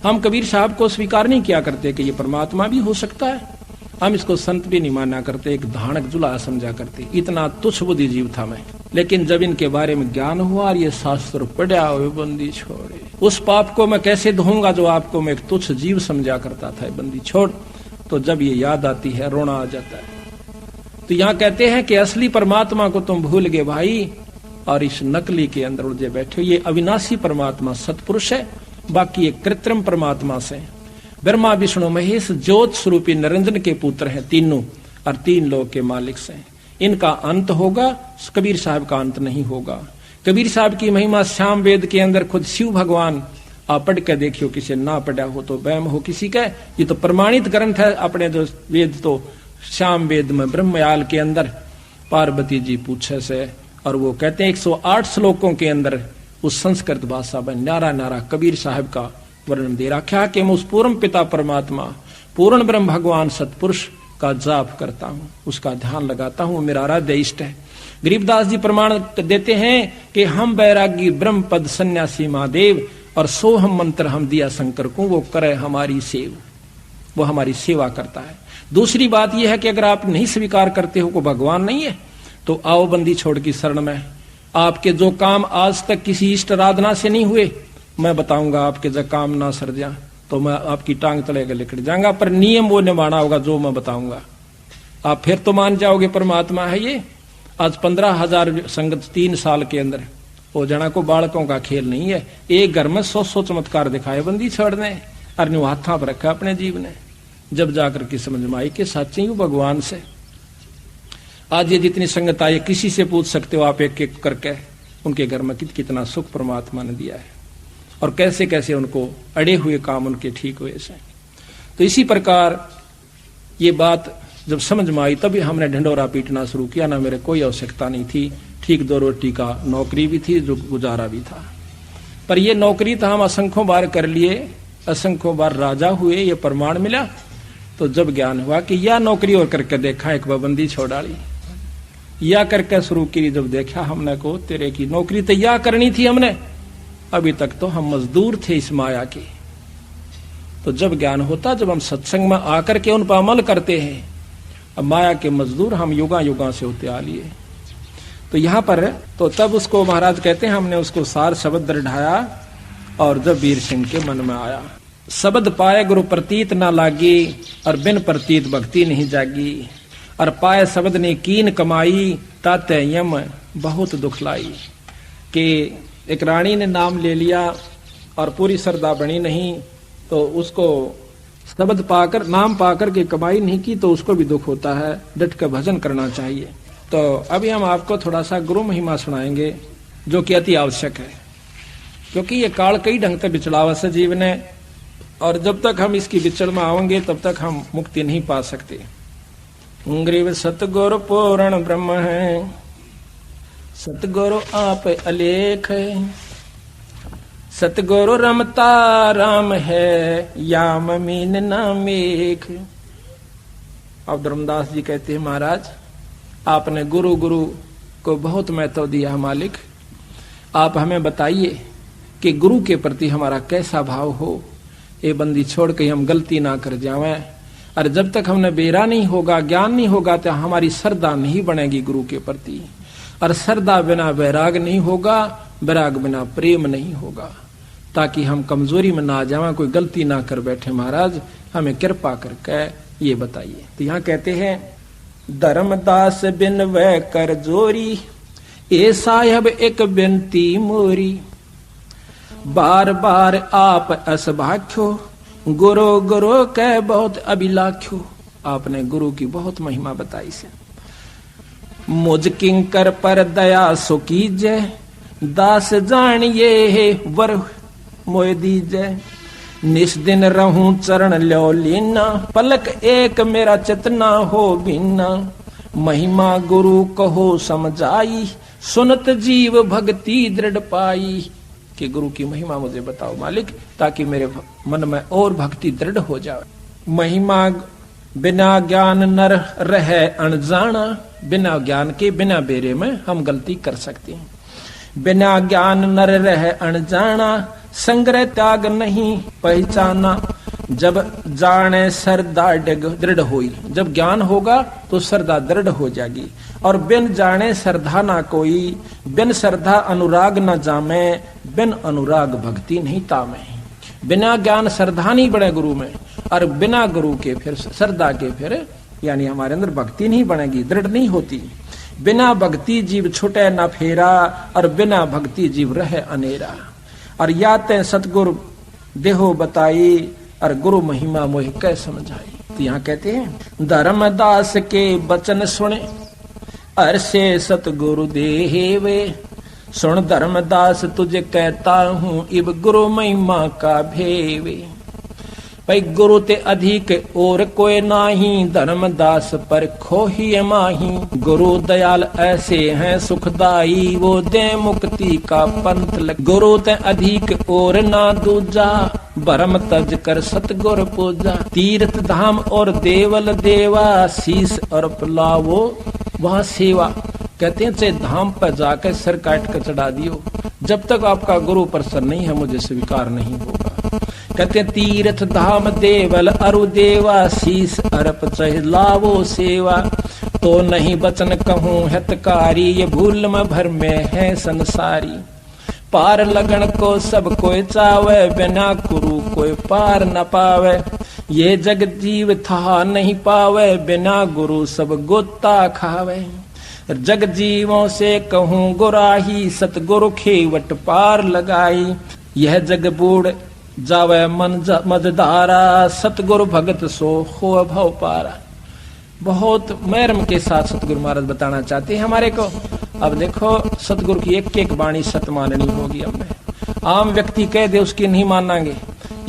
हम कबीर साहब को स्वीकार नहीं किया करते कि ये परमात्मा भी हो सकता है। हम इसको संत भी नहीं माना करते, एक धानक जुला समझा करते, इतना तुच्छ बुद्धि जीव था मैं। लेकिन जब इनके बारे में ज्ञान हुआ और ये शास्त्र पढ़ा हुए, बंदी छोड़े, उस पाप को मैं कैसे धोऊंगा जो आपको मैं एक तुच्छ जीव समझा करता था, बंदी छोड़। तो जब ये याद आती है रोना आ जाता है। तो यहाँ कहते हैं कि असली परमात्मा को तुम भूल गए भाई, और इस नकली के अंदर उलझे बैठे हो। ये अविनाशी परमात्मा सतपुरुष है, बाकी एक कृत्रिम परमात्मा से। ब्रह्मा विष्णु महेश ज्योत स्वरूपी निरंजन के पुत्र हैं तीनों, और 3 लोक के मालिक से। इनका अंत होगा, कबीर साहब का अंत नहीं होगा। कबीर साहब की महिमा श्याम वेद के अंदर खुद शिव भगवान, आप पढ़ के देखियो, किसी ना पढ़ा हो तो वहम हो किसी का, ये तो प्रमाणित ग्रंथ है अपने जो वेद। तो श्याम वेद में ब्रह्मयाल के अंदर पार्वती जी पूछे से, और वो कहते हैं 108 श्लोकों के अंदर उस संस्कृत भाषा में न्यारा न्यारा कबीर साहब का वर्णन दे रखा कि मैं उस पूर्ण पिता परमात्मा, पूर्ण ब्रह्म भगवान सतपुरुष का जाप करता हूँ, उसका ध्यान लगाता हूँ, मेरा आराध्य इष्ट है। गरीबदास जी प्रमाण देते हैं कि हम बैरागी ब्रह्म पद सन्यासी महादेव, और सोहम मंत्र हम दिया शंकर को, वो करे हमारी सेव, वो हमारी सेवा करता है। दूसरी बात यह है कि अगर आप नहीं स्वीकार करते हो को भगवान नहीं है, तो आओ बंदी छोड़ की शरण में। आपके जो काम आज तक किसी इष्ट आराधना से नहीं हुए, मैं बताऊंगा आपके जब काम ना सर जा तो मैं आपकी टांग तले के लिखट जाऊंगा, पर नियम वो निभाना होगा जो मैं बताऊंगा। आप फिर तो मान जाओगे परमात्मा है ये। आज 15,000 संगत 3 साल के अंदर, वो जना को बालकों का खेल नहीं है। एक घर में 100 चमत्कार दिखाए बंदी छोड़ने, और न्यू हाथा पर रखा अपने जीव ने, जब जाकर के समझ में आई कि सच्ची हूं भगवान से। आज ये जितनी संगत आई, किसी से पूछ सकते हो आप एक एक करके, उनके घर में कितना सुख परमात्मा ने दिया है, और कैसे कैसे उनको अड़े हुए काम उनके ठीक हुए से। तो इसी प्रकार ये बात जब समझ में आई, तभी हमने ढंडोरा पीटना शुरू किया। ना मेरे कोई आवश्यकता नहीं थी, ठीक 2 रोटी का नौकरी भी थी, जो गुजारा भी था, पर ये नौकरी तो हम असंख्यों बार कर लिए, असंख्यों बार राजा हुए, ये प्रमाण मिला। तो जब ज्ञान हुआ कि यह नौकरी और करके देखा, एक पाबंदी छोड़ डाली, या करके शुरू की, जब देखा हमने को तेरे की नौकरी तो या करनी थी हमने, अभी तक तो हम मजदूर थे इस माया के। तो जब ज्ञान होता, जब हम सत्संग में आकर के उन पर अमल करते हैं, अब माया के मजदूर हम युगा युगा से होते आ लिए। तो यहाँ पर तो तब उसको महाराज कहते हैं, हमने उसको सार शब्द ढाया, और जब वीर सिंह के मन में आया, शब्द पाए गुरु प्रतीत ना लागी, और बिन प्रतीत भक्ति नहीं जागी, और पाए शब्द ने कीन कमाई, ताते यम बहुत दुख लाई। कि एक रानी ने नाम ले लिया और पूरी श्रद्धा बनी नहीं, तो उसको शब्द पाकर, नाम पाकर के कमाई नहीं की, तो उसको भी दुख होता है। डट कर भजन करना चाहिए। तो अभी हम आपको थोड़ा सा गुरु महिमा सुनाएंगे, जो कि अति आवश्यक है, क्योंकि ये काल कई ढंग से बिचड़ावा से जीवन है, और जब तक हम इसकी विचल में आएंगे तब तक हम मुक्ति नहीं पा सकते। ग्रीव सतगुरु पूर्ण ब्रह्म है, सतगुरु आप अलेख है, सतगुरु रमता राम है, याम मीन ना मेघ। अब धर्मदास जी कहते हैं, महाराज आपने गुरु गुरु को बहुत महत्व दिया है मालिक, आप हमें बताइए कि गुरु के प्रति हमारा कैसा भाव हो, ये बंदी छोड़ के हम गलती ना कर जावें। और जब तक हमने बेरा नहीं होगा, ज्ञान नहीं होगा, तो हमारी श्रद्धा नहीं बनेगी गुरु के प्रति। और श्रद्धा बिना वैराग नहीं होगा, वैराग बिना प्रेम नहीं होगा। ताकि हम कमजोरी में ना जावें, कोई गलती ना कर बैठे, महाराज हमें कृपा करके ये बताइए। तो यहाँ कहते हैं, धर्मदास बिन वह कर जोरी, ए साहब एक बिनती मोरी। बार बार आप असभाख्यो, गुरु गुरु कह बहुत अभिलाख्यो। आपने गुरु की बहुत महिमा बताई से। मुझ किंकर पर दया सो कीजय, दास जानिए है वर मोय दीजय। निस दिन रहूं चरण लो लीना, पलक एक मेरा चेतना हो बिना। महिमा गुरु कहो समझाई, सुनत जीव भक्ति दृढ़ पाई। कि गुरु की महिमा मुझे बताओ मालिक, ताकि मेरे मन में और भक्ति दृढ़ हो जाए। महिमा बिना ज्ञान नर रहे अनजाना। बिना ज्ञान के, बिना बेरे में हम गलती कर सकते हैं। बिना ज्ञान नर रहे अनजाना, संग्रह त्याग नहीं पहचाना। जब जाने श्रद्धा दृढ़ हुई, जब ज्ञान होगा तो श्रद्धा दृढ़ हो जाएगी। और बिन जाने श्रद्धा ना कोई, बिन श्रद्धा अनुराग न जामे, बिन अनुराग भक्ति नहीं तामे। बिना ज्ञान श्रद्धा नहीं बने गुरु में, और बिना गुरु के फिर श्रद्धा के फिर यानी हमारे अंदर भक्ति नहीं बनेगी, दृढ़ नहीं होती। बिना भक्ति जीव छूटे न फेरा, और बिना भक्ति जीव रहे अनेरा। और याते सतगुरु देहो बताई, और गुरु महिमा मोहि कै समझाई। तो यहाँ कहते हैं, धर्मदास के वचन सुने, अरसे सतगुरु देवे। सुन धर्मदास तुझे कहता हूँ, इब गुरु महिमा का भेवे। भाई गुरु ते अधिक और कोई नाही, धर्मदास पर खोही माही। गुरु दयाल ऐसे हैं सुखदाई, वो दे मुक्ति का पंथ लग। गुरु ते अधिक और ना दूजा, भरम तज कर सतगुर पूजा। तीर्थ धाम और देवल देवा, शीस और पुलावो वहाँ सेवा। कहते हैं चाहे धाम पर जाकर सर काट कर चढ़ा दियो, जब तक आपका गुरु प्रसन्न नहीं है मुझे स्वीकार नहीं होगा। कहते तीर्थ धाम देवल अरु देवा, शीस अरप चह लावो सेवा। तो नहीं बचन कहूँ हितकारी, ये भूल में भर में है संसारी। पार लगन को सब कोई चावे, बिना गुरु कोई पार न पावे। ये जग जीव था नहीं पावे, बिना गुरु सब गोता खावे। जग जीवों से कहूँ गुराही, सतगुरु खेवट पार लगाई। यह जग बूढ़ जावे मन मजदारा, सतगुरु भगत सो हो भव पारा। बहुत मरम के साथ सतगुरु महाराज बताना चाहते हैं हमारे को। अब देखो सतगुरु की एक एक वाणी सत माननी होगी हमें। आम व्यक्ति कह दे उसकी नहीं मानांगे,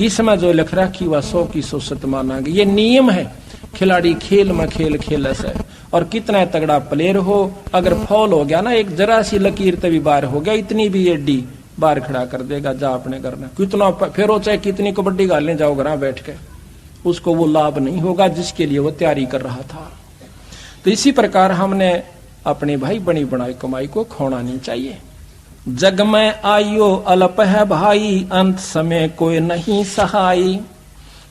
इसमें जो लिख रखी वह 100 की 100 सत मानांगे। ये नियम है, खिलाड़ी खेल में खेल खेल से। और कितना तगड़ा प्लेयर हो, अगर फॉल हो गया ना, एक जरा सी लकीर तभी बार हो गया, इतनी भी एडी बार खड़ा कर देगा, जा अपने करना। कितना फेरो चाहे कितनी कबड्डी गालने जाओ घर बैठ के, उसको वो लाभ नहीं होगा जिसके लिए वो तैयारी कर रहा था। तो इसी प्रकार हमने अपने भाई बनी बनाई कमाई को खोना नहीं चाहिए। जग में आयो अल्प है भाई, अंत समय कोई नहीं सहाई।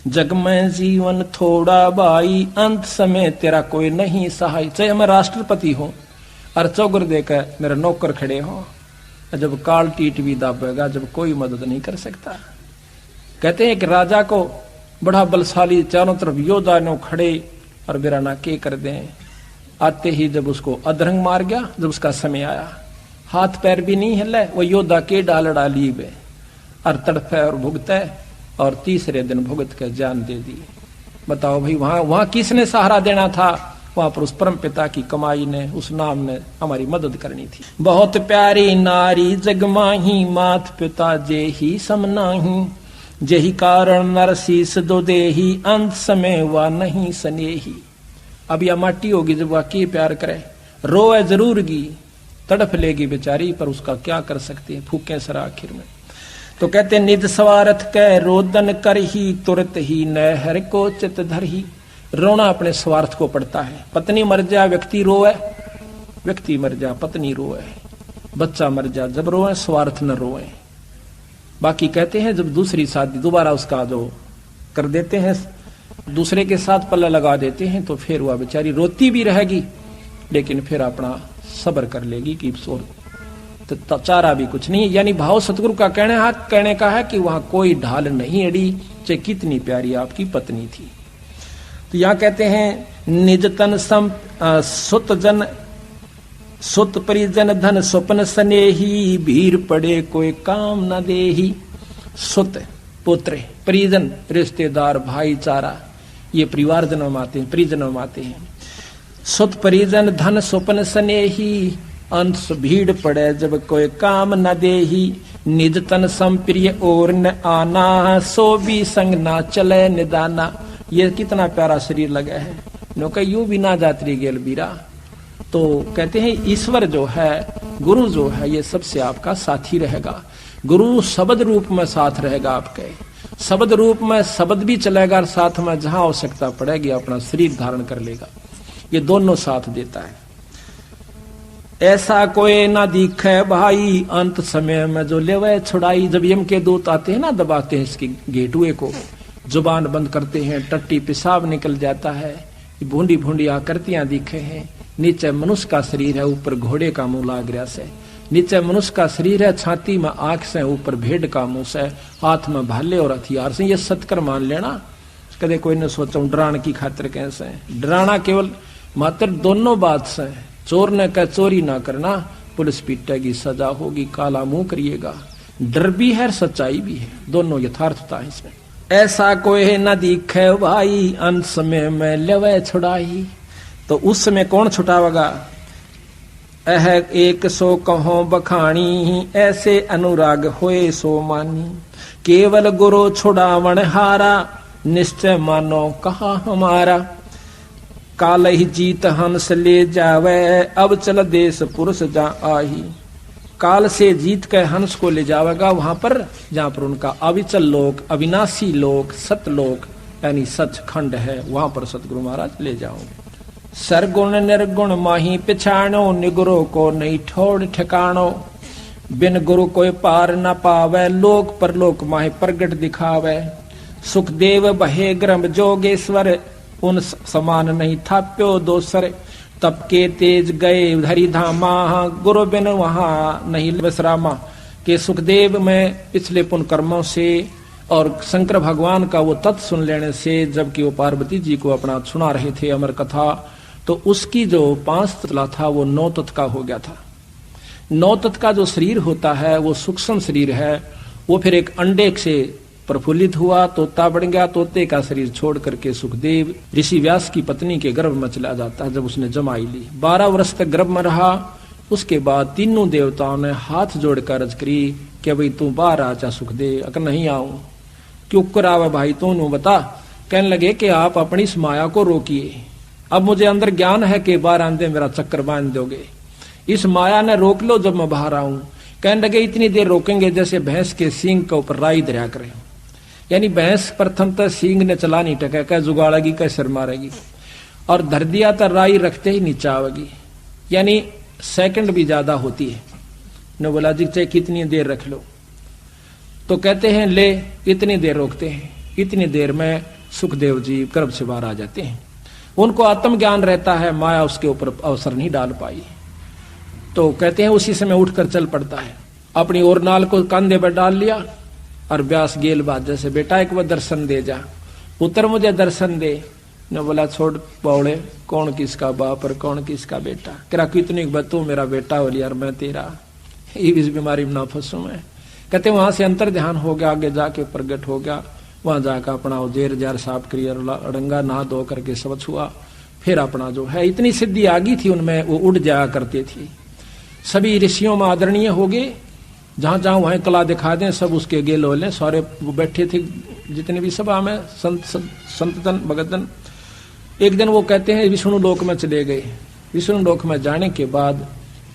जग में जीवन थोड़ा भाई, अंत समय तेरा कोई नहीं सहाय। चाहे मैं राष्ट्रपति हूं और चौगर देकर मेरे नौकर खड़े हो, जब काल टीट भी दाबेगा, जब कोई मदद नहीं कर सकता। कहते हैं कि राजा को बड़ा बलशाली चारों तरफ योद्धा ने खड़े और बिराना के कर दें। आते ही जब उसको अधरंग मार गया, जब उसका समय आया, हाथ पैर भी नहीं हिले, वो योद्धा के डाल डाली वे और तड़फे और भुगते, और तीसरे दिन भुगत के जान दे दी। बताओ भाई, वहां किसने सहारा देना था? वहां पर उस परम पिता की कमाई ने, उस नाम ने हमारी मदद करनी थी। बहुत प्यारी नारी जग माही, मात पिता जे ही समनाही। जेही कारण नरसीस दो देही, अंत समय वह नहीं सनेही। अब यह माटी होगी जब वह की प्यार करे, रोए जरूरगी, तड़फ लेगी बेचारी, पर उसका क्या कर सकते हैं, फूके सर आखिर में। तो कहते निज स्वार्थ कै रोदन कर ही तुरत ही न हर को चित धर ही। रोना अपने स्वार्थ को पड़ता है। पत्नी मर जा व्यक्ति रोए, व्यक्ति मर जा पत्नी रोए, बच्चा मर जा जब रोए, स्वार्थ न रोए। बाकी कहते हैं जब दूसरी शादी दोबारा उसका जो कर देते हैं, दूसरे के साथ पल्ला लगा देते हैं, तो फिर वह बेचारी रोती भी रहेगी लेकिन फिर अपना सब्र कर लेगी कि तो चारा भी कुछ नहीं। यानी भाव सतगुरु का कहने का है कि वहां कोई ढाल नहीं अड़ी, चाहे कितनी प्यारी आपकी पत्नी थी। तो यहां कहते हैं निज तन सम सुत जन सुत परिजन धन स्वप्न स्नेही, भीर पड़े कोई काम न देही। सुत पुत्र, परिजन रिश्तेदार, भाईचारा, ये परिवार जन्म आते हैं, परिजन्म आते हैं। सुत परिजन धन स्वप्न स्नेही, अंश भीड़ पड़े जब कोई काम न देही। निज तन संप्रिय और न आना, सो भी संग ना चले निदाना। ये कितना प्यारा शरीर लगा है, नो यूं भी ना जात्री गेल बीरा। तो कहते हैं ईश्वर जो है, गुरु जो है, ये सबसे आपका साथी रहेगा। गुरु शब्द रूप में साथ रहेगा आपके, शब्द रूप में शब्द भी चलेगा और साथ में जहां आवश्यकता पड़ेगी अपना शरीर धारण कर लेगा। ये दोनों साथ देता है। ऐसा कोई ना दिखे भाई, अंत समय में जो लेवे छुड़ाई। जब यम के दूत आते हैं ना, दबाते हैं इसके गेटुए को, जुबान बंद करते हैं, टट्टी पेशाब निकल जाता है, भूंडी भूंडी आकृतियां दिखे हैं। नीचे मनुष्य का शरीर है, ऊपर घोड़े का मुंह लाग रहा से। नीचे मनुष्य का शरीर है, छाती में आंख से, ऊपर भेड़ का मुंह से, हाथ में भाले और हथियार से। ये सत्कर मान लेना, कदे कोई ने सोचा डराने की खातिर कैसे। डराना केवल मात्र दोनों बात से, चोर ने कह चोरी ना करना, पुलिस पीटेगी, सजा होगी, काला मुंह करिएगा। डर भी है, सच्चाई भी है, दोनों यथार्थता है इसमें। ऐसा कोई न दिखे भाई, अंत समय में लेवे छुड़ाई। तो उस समय कौन छुटावेगा? एह एक सो कहो बखानी, ऐसे अनुराग होए सो मानी। केवल गुरु छुड़ावण हारा, निश्चय मानो कहा हमारा। काल ही जीत हंस ले जावे, अब चल देश पुरुष जा आही। काल से जीत के हंस को ले जावेगा वहां पर जहां पर उनका अविचल लोक, अविनाशी लोक, सतलोक यानी सचखंड है, वहां पर सतगुरु महाराज ले जाओगे। सरगुण निर्गुण माही पिछाणो, निगुरो को नहीं ठोड़ ठिकाणो। बिन गुरु कोई पार न पावे, लोक परलोक माही प्रगट दिखावे। सुखदेव बहे ग्रम जोगेश्वर, उन समान नहीं थाप्यो दोसर। तप के तेज गए धरी धामा, गुरु बिन वहां नहीं विश्रामा। के सुखदेव में पिछले पुण्य कर्मों से और शंकर भगवान का वो तत्व सुन लेने से, जबकि वो पार्वती जी को अपना सुना रहे थे अमर कथा, तो उसकी जो 5 तत्व था वो 9 तत्व का हो गया था। 9 तत्व का जो शरीर होता है वो सूक्ष्म शरीर है। वो फिर एक अंडे से प्रफुल्लित हुआ, तोता बन गया, तोते का शरीर छोड़ करके सुखदेव ऋषि व्यास की पत्नी के गर्भ में चला जाता है। जब उसने जमाई ली, 12 वर्ष तक गर्भ में रहा। उसके बाद तीनों देवताओं ने हाथ जोड़कर अर्ज करी कि भाई तू बाहर आ जा सुखदेव। अगर नहीं आऊं क्यों करावे भाई तू बता। कहने लगे कि आप अपनी इस माया को रोकिए, अब मुझे अंदर ज्ञान है कि बाहर आंदे मेरा चक्कर बांध दोगे, इस माया ने रोक लो जब मैं बाहर आऊं। कहने लगे इतनी देर रोकेंगे जैसे भैंस के सींग के ऊपर राई दरिया करे। यानी भैंस प्रथम तो सींग ने चला नहीं टका, क्या जुगाड़ेगी, क्या सिर मारेगी, और धर दिया तो राई रखते ही नीचे आवेगी। यानी सेकंड भी ज्यादा होती है। ने बोला जी चाहे कितनी देर रख लो, तो कहते हैं ले इतनी देर रोकते हैं। इतनी देर में सुखदेव जी गर्भ से बाहर आ जाते हैं। उनको आत्मज्ञान रहता है, माया उसके ऊपर अवसर नहीं डाल पाई। तो कहते हैं उसी समय उठकर चल पड़ता है, अपनी और नाल को कंधे पर डाल लिया और व्यास गेल बात जैसे बेटा एक बार दर्शन दे जा, पुत्र मुझे दर्शन दे। ने बोला छोड़ पौड़े, कौन किसका बाप और कौन किसका बेटा। करा कितनी तू मेरा बेटा हो लिया और मैं तेरा, इस बीमारी में ना फंसू मैं। कहते वहां से अंतर ध्यान हो गया, आगे जाके प्रगट हो गया। वहां जाकर अपना जेर जार साफ करिए, अड़ंगा नहा धो करके सब छुआ। फिर अपना जो है इतनी सिद्धि आ गई थी उनमें, वो उड़ जाया करते थी। सभी ऋषियों में आदरणीय हो गए, जहां जहां वहां कला दिखा दें सब उसके गेल हो लें। सारे वो बैठे थे जितने भी सभा में संतन भगतन। एक दिन वो कहते हैं विष्णु लोक में चले गए। विष्णु लोक में जाने के बाद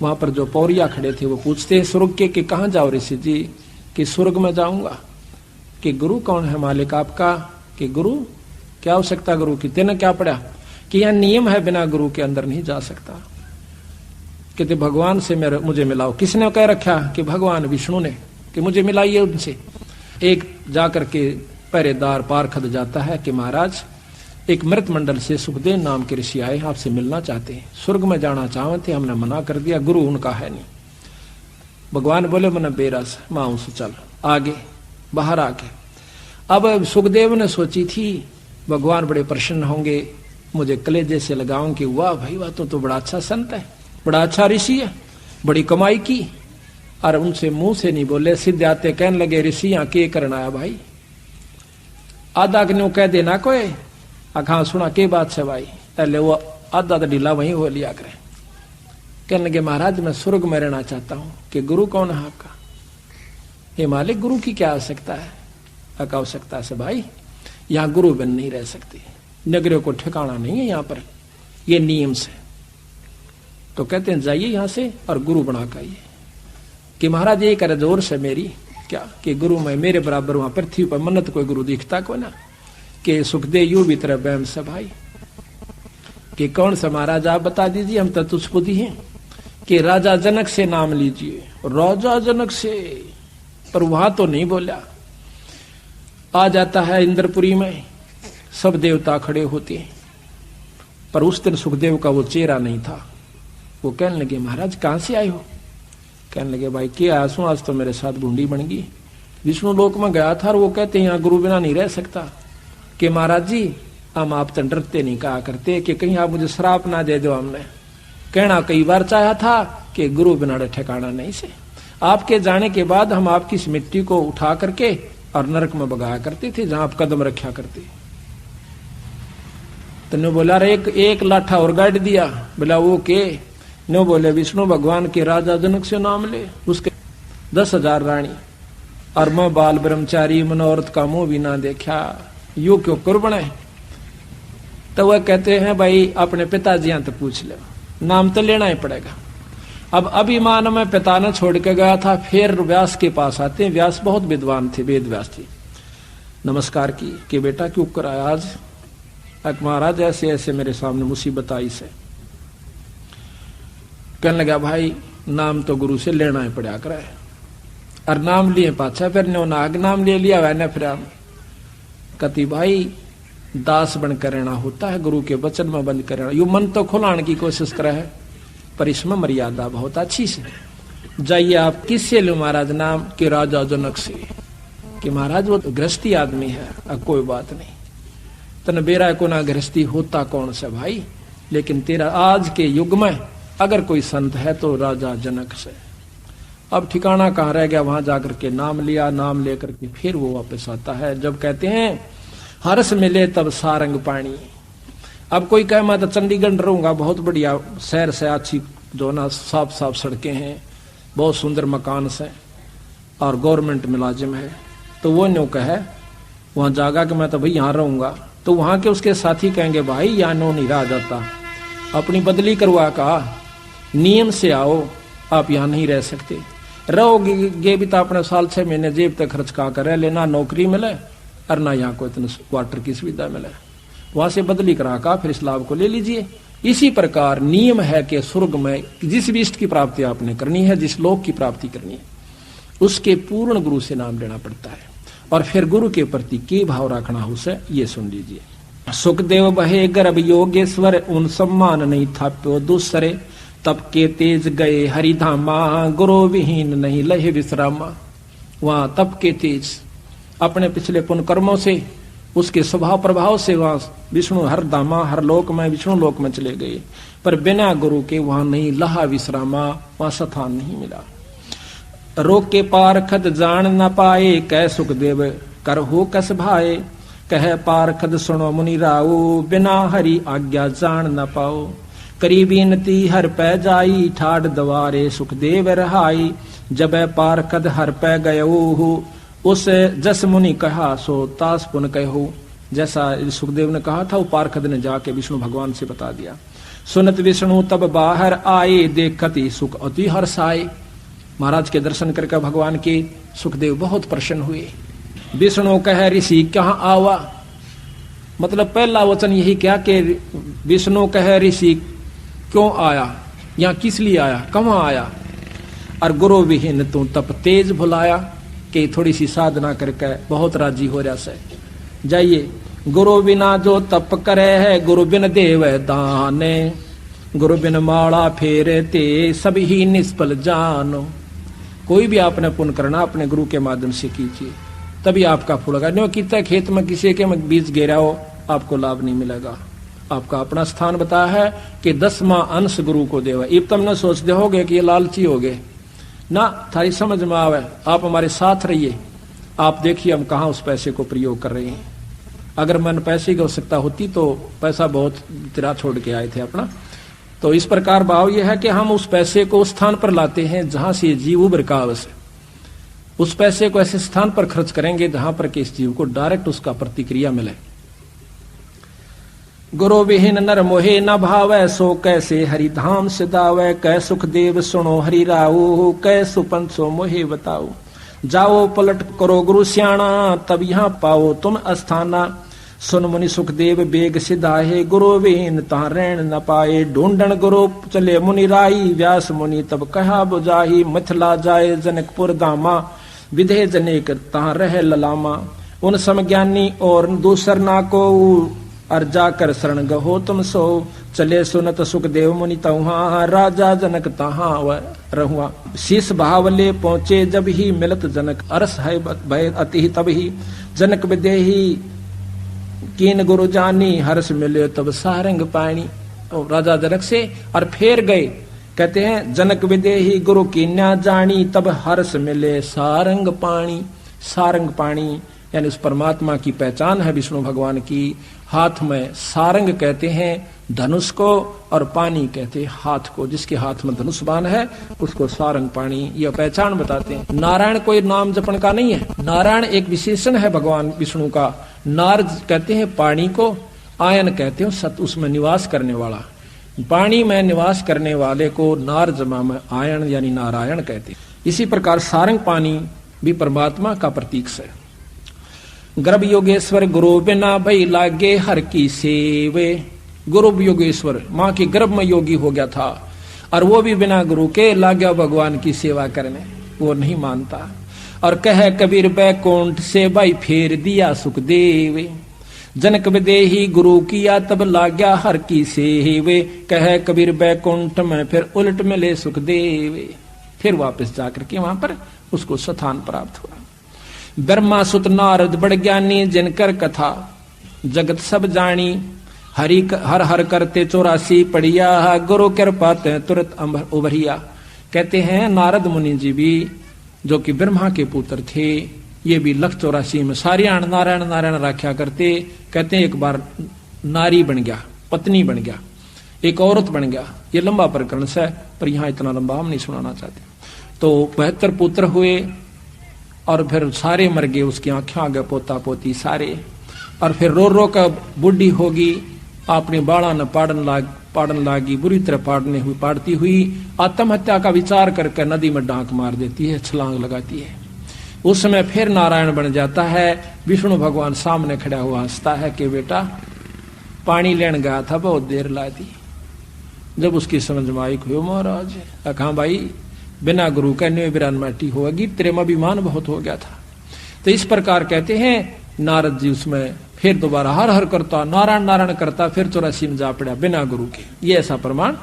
वहां पर जो पौरिया खड़े थे वो पूछते हैं स्वर्ग के कि कहाँ जाओ ऋषि जी। कि स्वर्ग में जाऊंगा, कि गुरु कौन है मालिक आपका, कि गुरु क्या आवश्यकता गुरु की, तेने क्या पढ़ा कि यह नियम है बिना गुरु के अंदर नहीं जा सकता। कहते भगवान से मुझे मिलाओ। किसने कह रखा कि भगवान विष्णु ने, कि मुझे मिलाइए उनसे। एक जाकर के पहरेदार पारखद जाता है कि महाराज एक मृत मंडल से सुखदेव नाम के ऋषि आए, आपसे मिलना चाहते हैं, स्वर्ग में जाना चाहते थे, हमने मना कर दिया, गुरु उनका है नहीं। भगवान बोले मन बेरस माउस चल आगे, बाहर आके। अब सुखदेव ने सोची थी भगवान बड़े प्रसन्न होंगे, मुझे कलेजे से लगाऊं कि वाह भाई वाह, तो बड़ा अच्छा संत है, बड़ा अच्छा ऋषि है, बड़ी कमाई की। और उनसे मुंह से नहीं बोले, सीधे आते कहने लगे ऋषि यहाँ के करना है भाई, आधा क्यों कह देना कोई अखा सुना के बात से भाई, पहले वो आधा तो ढीला वहीं हो लिया करे। कहने लगे महाराज मैं स्वर्ग में रहना चाहता हूं, कि गुरु कौन है आपका, हे मालिक गुरु की क्या आवश्यकता है, अका आवश्यकता से भाई यहाँ गुरु बन नहीं रह सकती, नगरों को ठिकाना नहीं है यहाँ पर, ये नियम से। तो कहते हैं जाइए यहाँ से और गुरु बना के आइए। कि महाराज ये करे जोर से मेरी क्या, कि गुरु में मेरे बराबर वहां पृथ्वी पर मन्नत कोई गुरु दिखता को ना, कि सुखदेव यू भी तरह बैम से भाई, कि कौन सा महाराज आप बता दीजिए, हम तो तुझ बुद्धि हैं, कि राजा जनक से नाम लीजिए। राजा जनक से, पर वहां तो नहीं बोला। आ जाता है इंद्रपुरी में, सब देवता खड़े होते हैं, पर उस दिन सुखदेव का वो चेहरा नहीं था। वो कहने लगे महाराज कहां से आए हो, कहने लगे भाई क्या आया सू, आज तो मेरे साथ बूंदी बन गई, विष्णु लोक में गया था और वो कहते हैं यहाँ गुरु बिना नहीं रह सकता। कि महाराज जी हम आप तो डरते नहीं कहा करते, कि कहीं आप मुझे श्राप ना दे दो, हमने कहना कई बार चाहा था कि गुरु बिना ठिकाना नहीं से। आपके जाने के बाद हम आपकी इस मिट्टी को उठा करके और नरक में बगाया करते थे जहां आप कदम रखा करते। तो बोला रे एक लाठा और गाड़ दिया, बोला वो के नो, बोले विष्णु भगवान के राजा जनक से नाम ले, उसके 10,000 रानी, और मैं बाल ब्रह्मचारी मनोरथ का मुंह भी ना देखा, यू क्यों कुर्बन है। तो वह कहते हैं भाई अपने पिताजी तो पूछ लो, नाम तो लेना ही पड़ेगा। अब अभिमान में पिता ने छोड़ के गया था, फिर व्यास के पास आते हैं, व्यास बहुत विद्वान थे, वेद व्यास थे, नमस्कार की कि बेटा क्यों कराया आज, महाराज ऐसे ऐसे मेरे सामने मुसीबत आई से। कहने लगा भाई नाम तो गुरु से लेना ही पड़ा करे, और नाम लिए पाछा फिर नाग नाम ले लिया वैने फिर कति भाई दास बनकर रहना होता है, गुरु के वचन में बंद कर रहना। यू मन तो खुलाने की कोशिश करे है, पर इसमें मर्यादा बहुत अच्छी से। जाइए आप किससे लो महाराज नाम, के राजा जनक से, कि महाराज वो तो गृहस्थी आदमी है, अब कोई बात नहीं, तन बेरा को ना गृहस्थी होता कौन सा भाई, लेकिन तेरा आज के युग में अगर कोई संत है तो राजा जनक से। अब ठिकाना कहाँ रह गया, वहां जाकर के नाम लिया, नाम लेकर के फिर वो वापस आता है। जब कहते हैं हर्ष मिले तब सारंग पानी। अब कोई कहे मैं तो चंडीगढ़ रहूंगा, बहुत बढ़िया शहर से, अच्छी जो ना साफ साफ सड़कें हैं, बहुत सुंदर मकान से, और गवर्नमेंट मुलाजिम है, तो वो न्यू कहे वहां जागा कि मैं तो भाई यहाँ रहूंगा, तो वहां के उसके साथी कहेंगे भाई यहाँ नो नहीं रहा जाता, अपनी बदली करवा का नियम से आओ, आप यहाँ नहीं रह सकते, रहोगे भी तो अपने साल 6 महीने जेब तक खर्च का कर लेना, नौकरी मिले और ना यहाँ को इतने क्वार्टर की सुविधा मिले, वहां से बदली करा का फिर इस लाभ को ले लीजिए। इसी प्रकार नियम है कि स्वर्ग में जिस भी इष्ट की प्राप्ति आपने करनी है, जिस लोक की प्राप्ति करनी है, उसके पूर्ण गुरु से नाम लेना पड़ता है, और फिर गुरु के प्रति के भाव रखना हो से ये सुन लीजिए। सुखदेव बहे गर्भ योगेश्वर, उन सम्मान नहीं थाप्यो दूसरे, तब के तेज गए हरिधामा, गुरु विहीन नहीं लहे विश्रामा। वहां तप के तेज अपने पिछले पुण्य कर्मों से, उसके स्वभाव प्रभाव से वहां विष्णु हर धामा, हर लोक में विष्णु लोक में चले गए, पर बिना गुरु के वहां नहीं लहा विश्रामा, वहां स्थान नहीं मिला। रोक के पारखद जान न पाए, कह सुखदेव कर हो कस भाए, कह पारखद सुनो मुनि राओ, बिना हरि आज्ञा जान न पाओ। करीबी नती हर पै जाई, ठाड दवारे सुखदेव रहाई, जब पारखद हर पै गयो, उस जस मुनि कहा सो तास पुन कहो। जैसा सुखदेव ने कहा था वो पारखद ने जाके विष्णु भगवान से बता दिया। सुनत विष्णु तब बाहर आए, देखती सुख अति हर्षाए। महाराज के दर्शन करके भगवान के सुखदेव बहुत प्रसन्न हुए। विष्णु कहे ऋषि कहाँ आवा, मतलब पहला वचन यही क्या कि विष्णु कहे ऋषि क्यों आया, यहाँ किस लिए आया, कहाँ आया। और गुरु विहीन तू तप तेज भुलाया, कि थोड़ी सी साधना करके बहुत राजी हो रहा से। जाइए, गुरु बिना जो तप करे है, गुरु बिन देव दाने, गुरु बिन माला फेरते सभी निष्फल जानो। कोई भी आपने पुण्य करना अपने गुरु के माध्यम से कीजिए, तभी आपका फल होगा। न्यों कितना खेत में किसी के बीज गिरा हो, आपको लाभ नहीं मिलेगा। आपका अपना स्थान बताया है कि 10वां अंश गुरु को देवा। अब तुम न सोचते होगे कि ये लालची हो गए ना, थारी समझ में आवे। आप हमारे साथ रहिए, आप देखिए हम कहाँ उस पैसे को प्रयोग कर रहे हैं। अगर मन पैसे की आवश्यकता होती तो पैसा बहुत तिरा छोड़ के आए थे अपना। तो इस प्रकार भाव यह है कि हम उस पैसे को उस स्थान पर लाते हैं जहां से जीव उभर का आवश्य। उस पैसे को ऐसे स्थान पर खर्च करेंगे जहां पर कि इस जीव को डायरेक्ट उसका प्रतिक्रिया मिले। गुरु विहीन नर मोहे न भावै, सो कैसे हरिधाम सिदावै। कै सुखदेव सुनो हरि राऊ, कै सुपंसो मोहे बताओ। जाओ पलट करो गुरु स्याणा, तब यहाँ पाओ तुम अस्थाना। सुन मुनि सुखदेव बेग सिधाहे, गुरु विहीन तहाँ रहन न पाए। ढूंढन गुरु चले मुनि राही, व्यास मुनि तब कहा बुझाही। मिथिला जाए जनकपुर धामा, विधे जनेक तहाँ रह ललामा। उन समज्ञानी और दूसर ना को, और जाकर शरण गहो तुम सो। चले सुनत सुखदेव मुनि तहाँ, राजा जनक तहाँ रहुआ। शीस भावले पहुंचे जब ही, मिलत जनक अरस है भय अति तब ही। जनक विदेही कीन गुरु जानी, हर्ष मिले तब सारंग पानी। और राजा जनक से और फेर गए, कहते हैं जनक विदेही गुरु कीन्या जानी, तब हर्ष मिले सारंग पानी। सारंग पानी यानी उस परमात्मा की पहचान है विष्णु भगवान की। हाथ में सारंग कहते हैं धनुष को, और पानी कहते हैं हाथ को। जिसके हाथ में धनुष बाण है उसको सारंग पानी, यह पहचान बताते हैं। नारायण कोई नाम जपन का नहीं है, नारायण एक विशेषण है भगवान विष्णु का। नार कहते हैं पानी को, आयन कहते हैं सत उसमें निवास करने वाला। पानी में निवास करने वाले को नार जमा में आयन यानी नारायण कहते हैं। इसी प्रकार सारंग पानी भी परमात्मा का प्रतीक है। गर्भ योगेश्वर गुरु बिना भई लागे हर की सेवे। गुरु योगेश्वर माँ के गर्भ में योगी हो गया था, और वो भी बिना गुरु के लागा भगवान की सेवा करने, वो नहीं मानता। और कह कबीर बैकुंठ से भाई फेर दिया सुखदेव। जनक विदेही गुरु किया तब लाग्या हर की सेवे। कह कबीर बैकुंठ में फिर उलट मिले सुखदेव। फिर वापस जाकर के वहां पर उसको स्थान प्राप्त हुआ। ब्रह्मा सुत नारद बड़ ज्ञानी, जिनकर कथा जगत सब जानी। हरि हर हर करते 84 पढ़िया, गुरु कृपा ते तुरंत उभरिया। कहते हैं नारद मुनि जी भी जो कि ब्रह्मा के पुत्र थे, ये भी 184 में सारियाण नारायण नारायण राख्या करते। कहते हैं एक बार नारी बन गया, पत्नी बन गया, एक औरत बन गया। ये लंबा प्रकरण है, पर यहाँ इतना लंबा हम नहीं सुनाना चाहते। तो 72 पुत्र हुए, और फिर सारे मर गए, उसकी आंखें आ गए, पोता पोती सारे। और फिर रो रो कर बुढ़ी होगी, अपने बाड़ा न पाड़न लागी, बुरी तरह पाड़ती हुई आत्महत्या का विचार करके नदी में डांक मार देती है, छलांग लगाती है। उस समय फिर नारायण बन जाता है। विष्णु भगवान सामने खड़ा हुआ हंसता है कि बेटा पानी लेने गया था, बहुत देर ला दी। जब उसकी समझ में आई हुई महाराज, कहा भाई बिना गुरु का न्यू बिरान माटी होगी, तेरे में अभिमान बहुत हो गया था। तो इस प्रकार कहते हैं नारद जी उसमें फिर दोबारा हर हर करता, नारायण नारायण करता, फिर 84 में जा पड़ा बिना गुरु के। ये ऐसा प्रमाण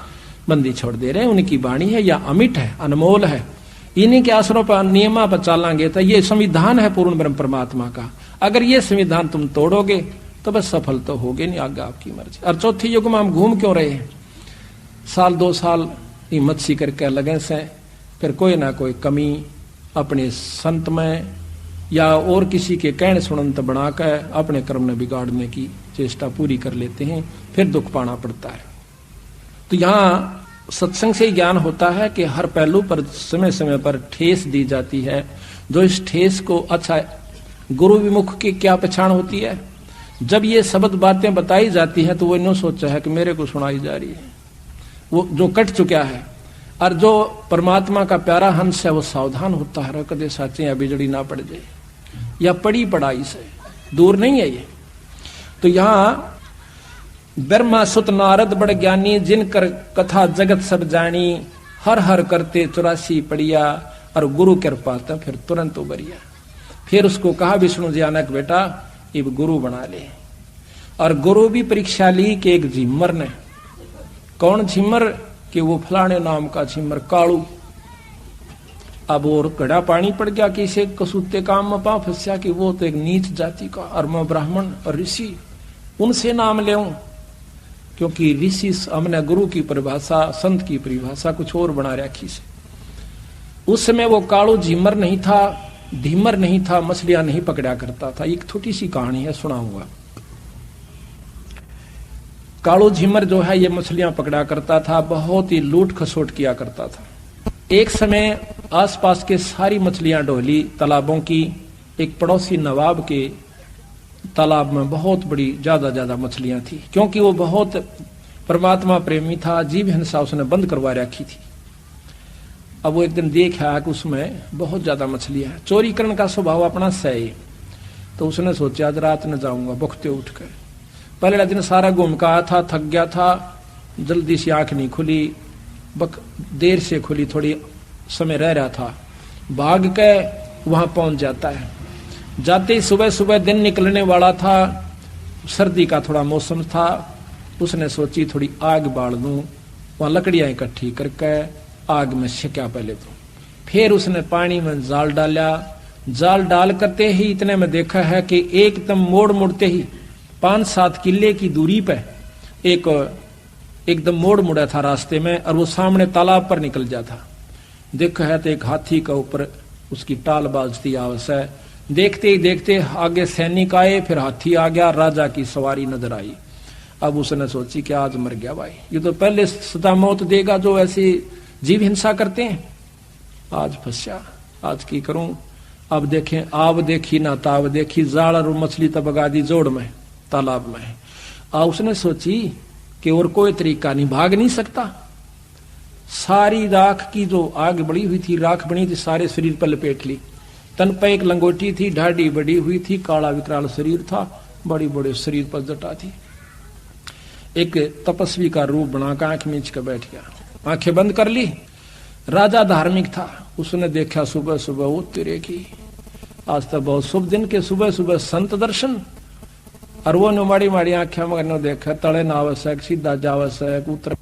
बंदी छोड़ दे रहे हैं। उनकी वाणी है या अमिट है, अनमोल है। इन्हीं के आसनों पर नियमा पर चलेंगे तो ये संविधान है पूर्ण ब्रह्म परमात्मा का। अगर ये संविधान तुम तोड़ोगे तो बस सफल तो होगे नहीं, आगे आपकी मर्जी। और चौथे युग में हम घूम क्यों रहे हैं? साल 2 साल हिम्मत सी करके लगे से, फिर कोई ना कोई कमी अपने संत में या और किसी के कहने सुनंत बनाकर अपने कर्म ने बिगाड़ने की चेष्टा पूरी कर लेते हैं, फिर दुख पाना पड़ता है। तो यहाँ सत्संग से ज्ञान होता है कि हर पहलू पर समय समय पर ठेस दी जाती है। जो इस ठेस को अच्छा गुरु विमुख की क्या पहचान होती है? जब ये शब्द बातें बताई जाती हैं तो वो इन सोचा है कि मेरे को सुनाई जा रही है, वो जो कट चुका है। और जो परमात्मा का प्यारा हंस है वो सावधान होता है, कदे साचे या बिजली ना पड़ जाए, या पड़ी पढ़ाई से दूर नहीं है ये। तो यहाँ ब्रह्मा सुत नारद बड़ ज्ञानी, जिनकर कथा जगत सब जानी, हर हर करते 84 पड़िया, और गुरु कृपा तो फिर तुरंत उबरिया। फिर उसको कहा विष्णु जी आनक बेटा अब गुरु बना ले। और गुरु भी परीक्षा ली कि एक झिम्मर ने, कौन झिम्मर, कि वो फलाने नाम का झिम्मर कालू। अब और घड़ा पानी पड़ गया कि इसे कसूते काम में पा फंसा कि वो तो एक नीच जाति का, और मैं ब्राह्मण और ऋषि, उनसे नाम ले, क्योंकि ऋषि हमने गुरु की परिभाषा, संत की परिभाषा कुछ और बना रखी से। उस समय वो कालू झिम्मर नहीं था, धीमर नहीं था, मछलियां नहीं पकड़ा करता था। एक छोटी सी कहानी है, सुनाऊंगा। कालू झिम्मर जो है ये मछलियां पकड़ा करता था, बहुत ही लूट खसोट किया करता था। एक समय आसपास के सारी मछलियां ढोली तालाबों की, एक पड़ोसी नवाब के तालाब में बहुत बड़ी ज्यादा मछलियां थी, क्योंकि वो बहुत परमात्मा प्रेमी था, जीव हिंसा उसने बंद करवा रखी थी। अब वो एक दिन देखा कि उसमें बहुत ज्यादा मछलियां हैं, चोरी करने का स्वभाव अपना सही। तो उसने सोचा आज रात न जाऊंगा, बखते उठ कर। पहले दिन सारा घूम का आया था, थक गया था, जल्दी से आंख नहीं खुली, देर से खुली, थोड़ी समय रह रहा था। भाग के वहां पहुंच जाता है। जाते ही सुबह सुबह दिन निकलने वाला था, सर्दी का थोड़ा मौसम था। उसने सोची थोड़ी आग बाल दूं, वहां लकड़ियां इकट्ठी करके आग में सेका पहले तो। फिर उसने पानी में जाल डाला, जाल डाल करते ही इतने में देखा है कि एकदम मोड़ मुड़ते ही 5-7 किले की दूरी पे एकदम मोड़ मुड़ा था रास्ते में, और वो सामने तालाब पर निकल जाता। देखा है तो एक हाथी का ऊपर उसकी टाल बाजती आवाज है। देखते ही देखते आगे सैनिक आए, फिर हाथी आ गया, राजा की सवारी नजर आई। अब उसने सोची कि आज मर गया भाई, ये तो पहले सदा मौत देगा जो ऐसे जीव हिंसा करते हैं। आज फंसा, आज की करूं। अब देखें, आव देखी ना ताव देखी, जाल और मछली तबगा दी जोड़ में तालाब में। उसने सोची कि और कोई तरीका नहीं, भाग नहीं सकता। सारी राख की जो आग बड़ी हुई थी, राख बनी थी, सारे शरीर पर लपेट ली। तन पे एक लंगोटी थी, ढाडी बड़ी हुई थी, काला विकराल शरीर था, बड़ी बड़े शरीर पर जटा थी। एक तपस्वी का रूप बनाकर आंख मीच कर बैठ गया, आंखें बंद कर ली। राजा धार्मिक था, उसने देखा सुबह सुबह वो तेरे की, आज तो बहुत शुभ दिन के सुबह सुबह संत दर्शन। और वो माड़ी माड़ी आंखें मगर देखा, तले ना आवश्यक, सीधा जावश्यक, उत्तर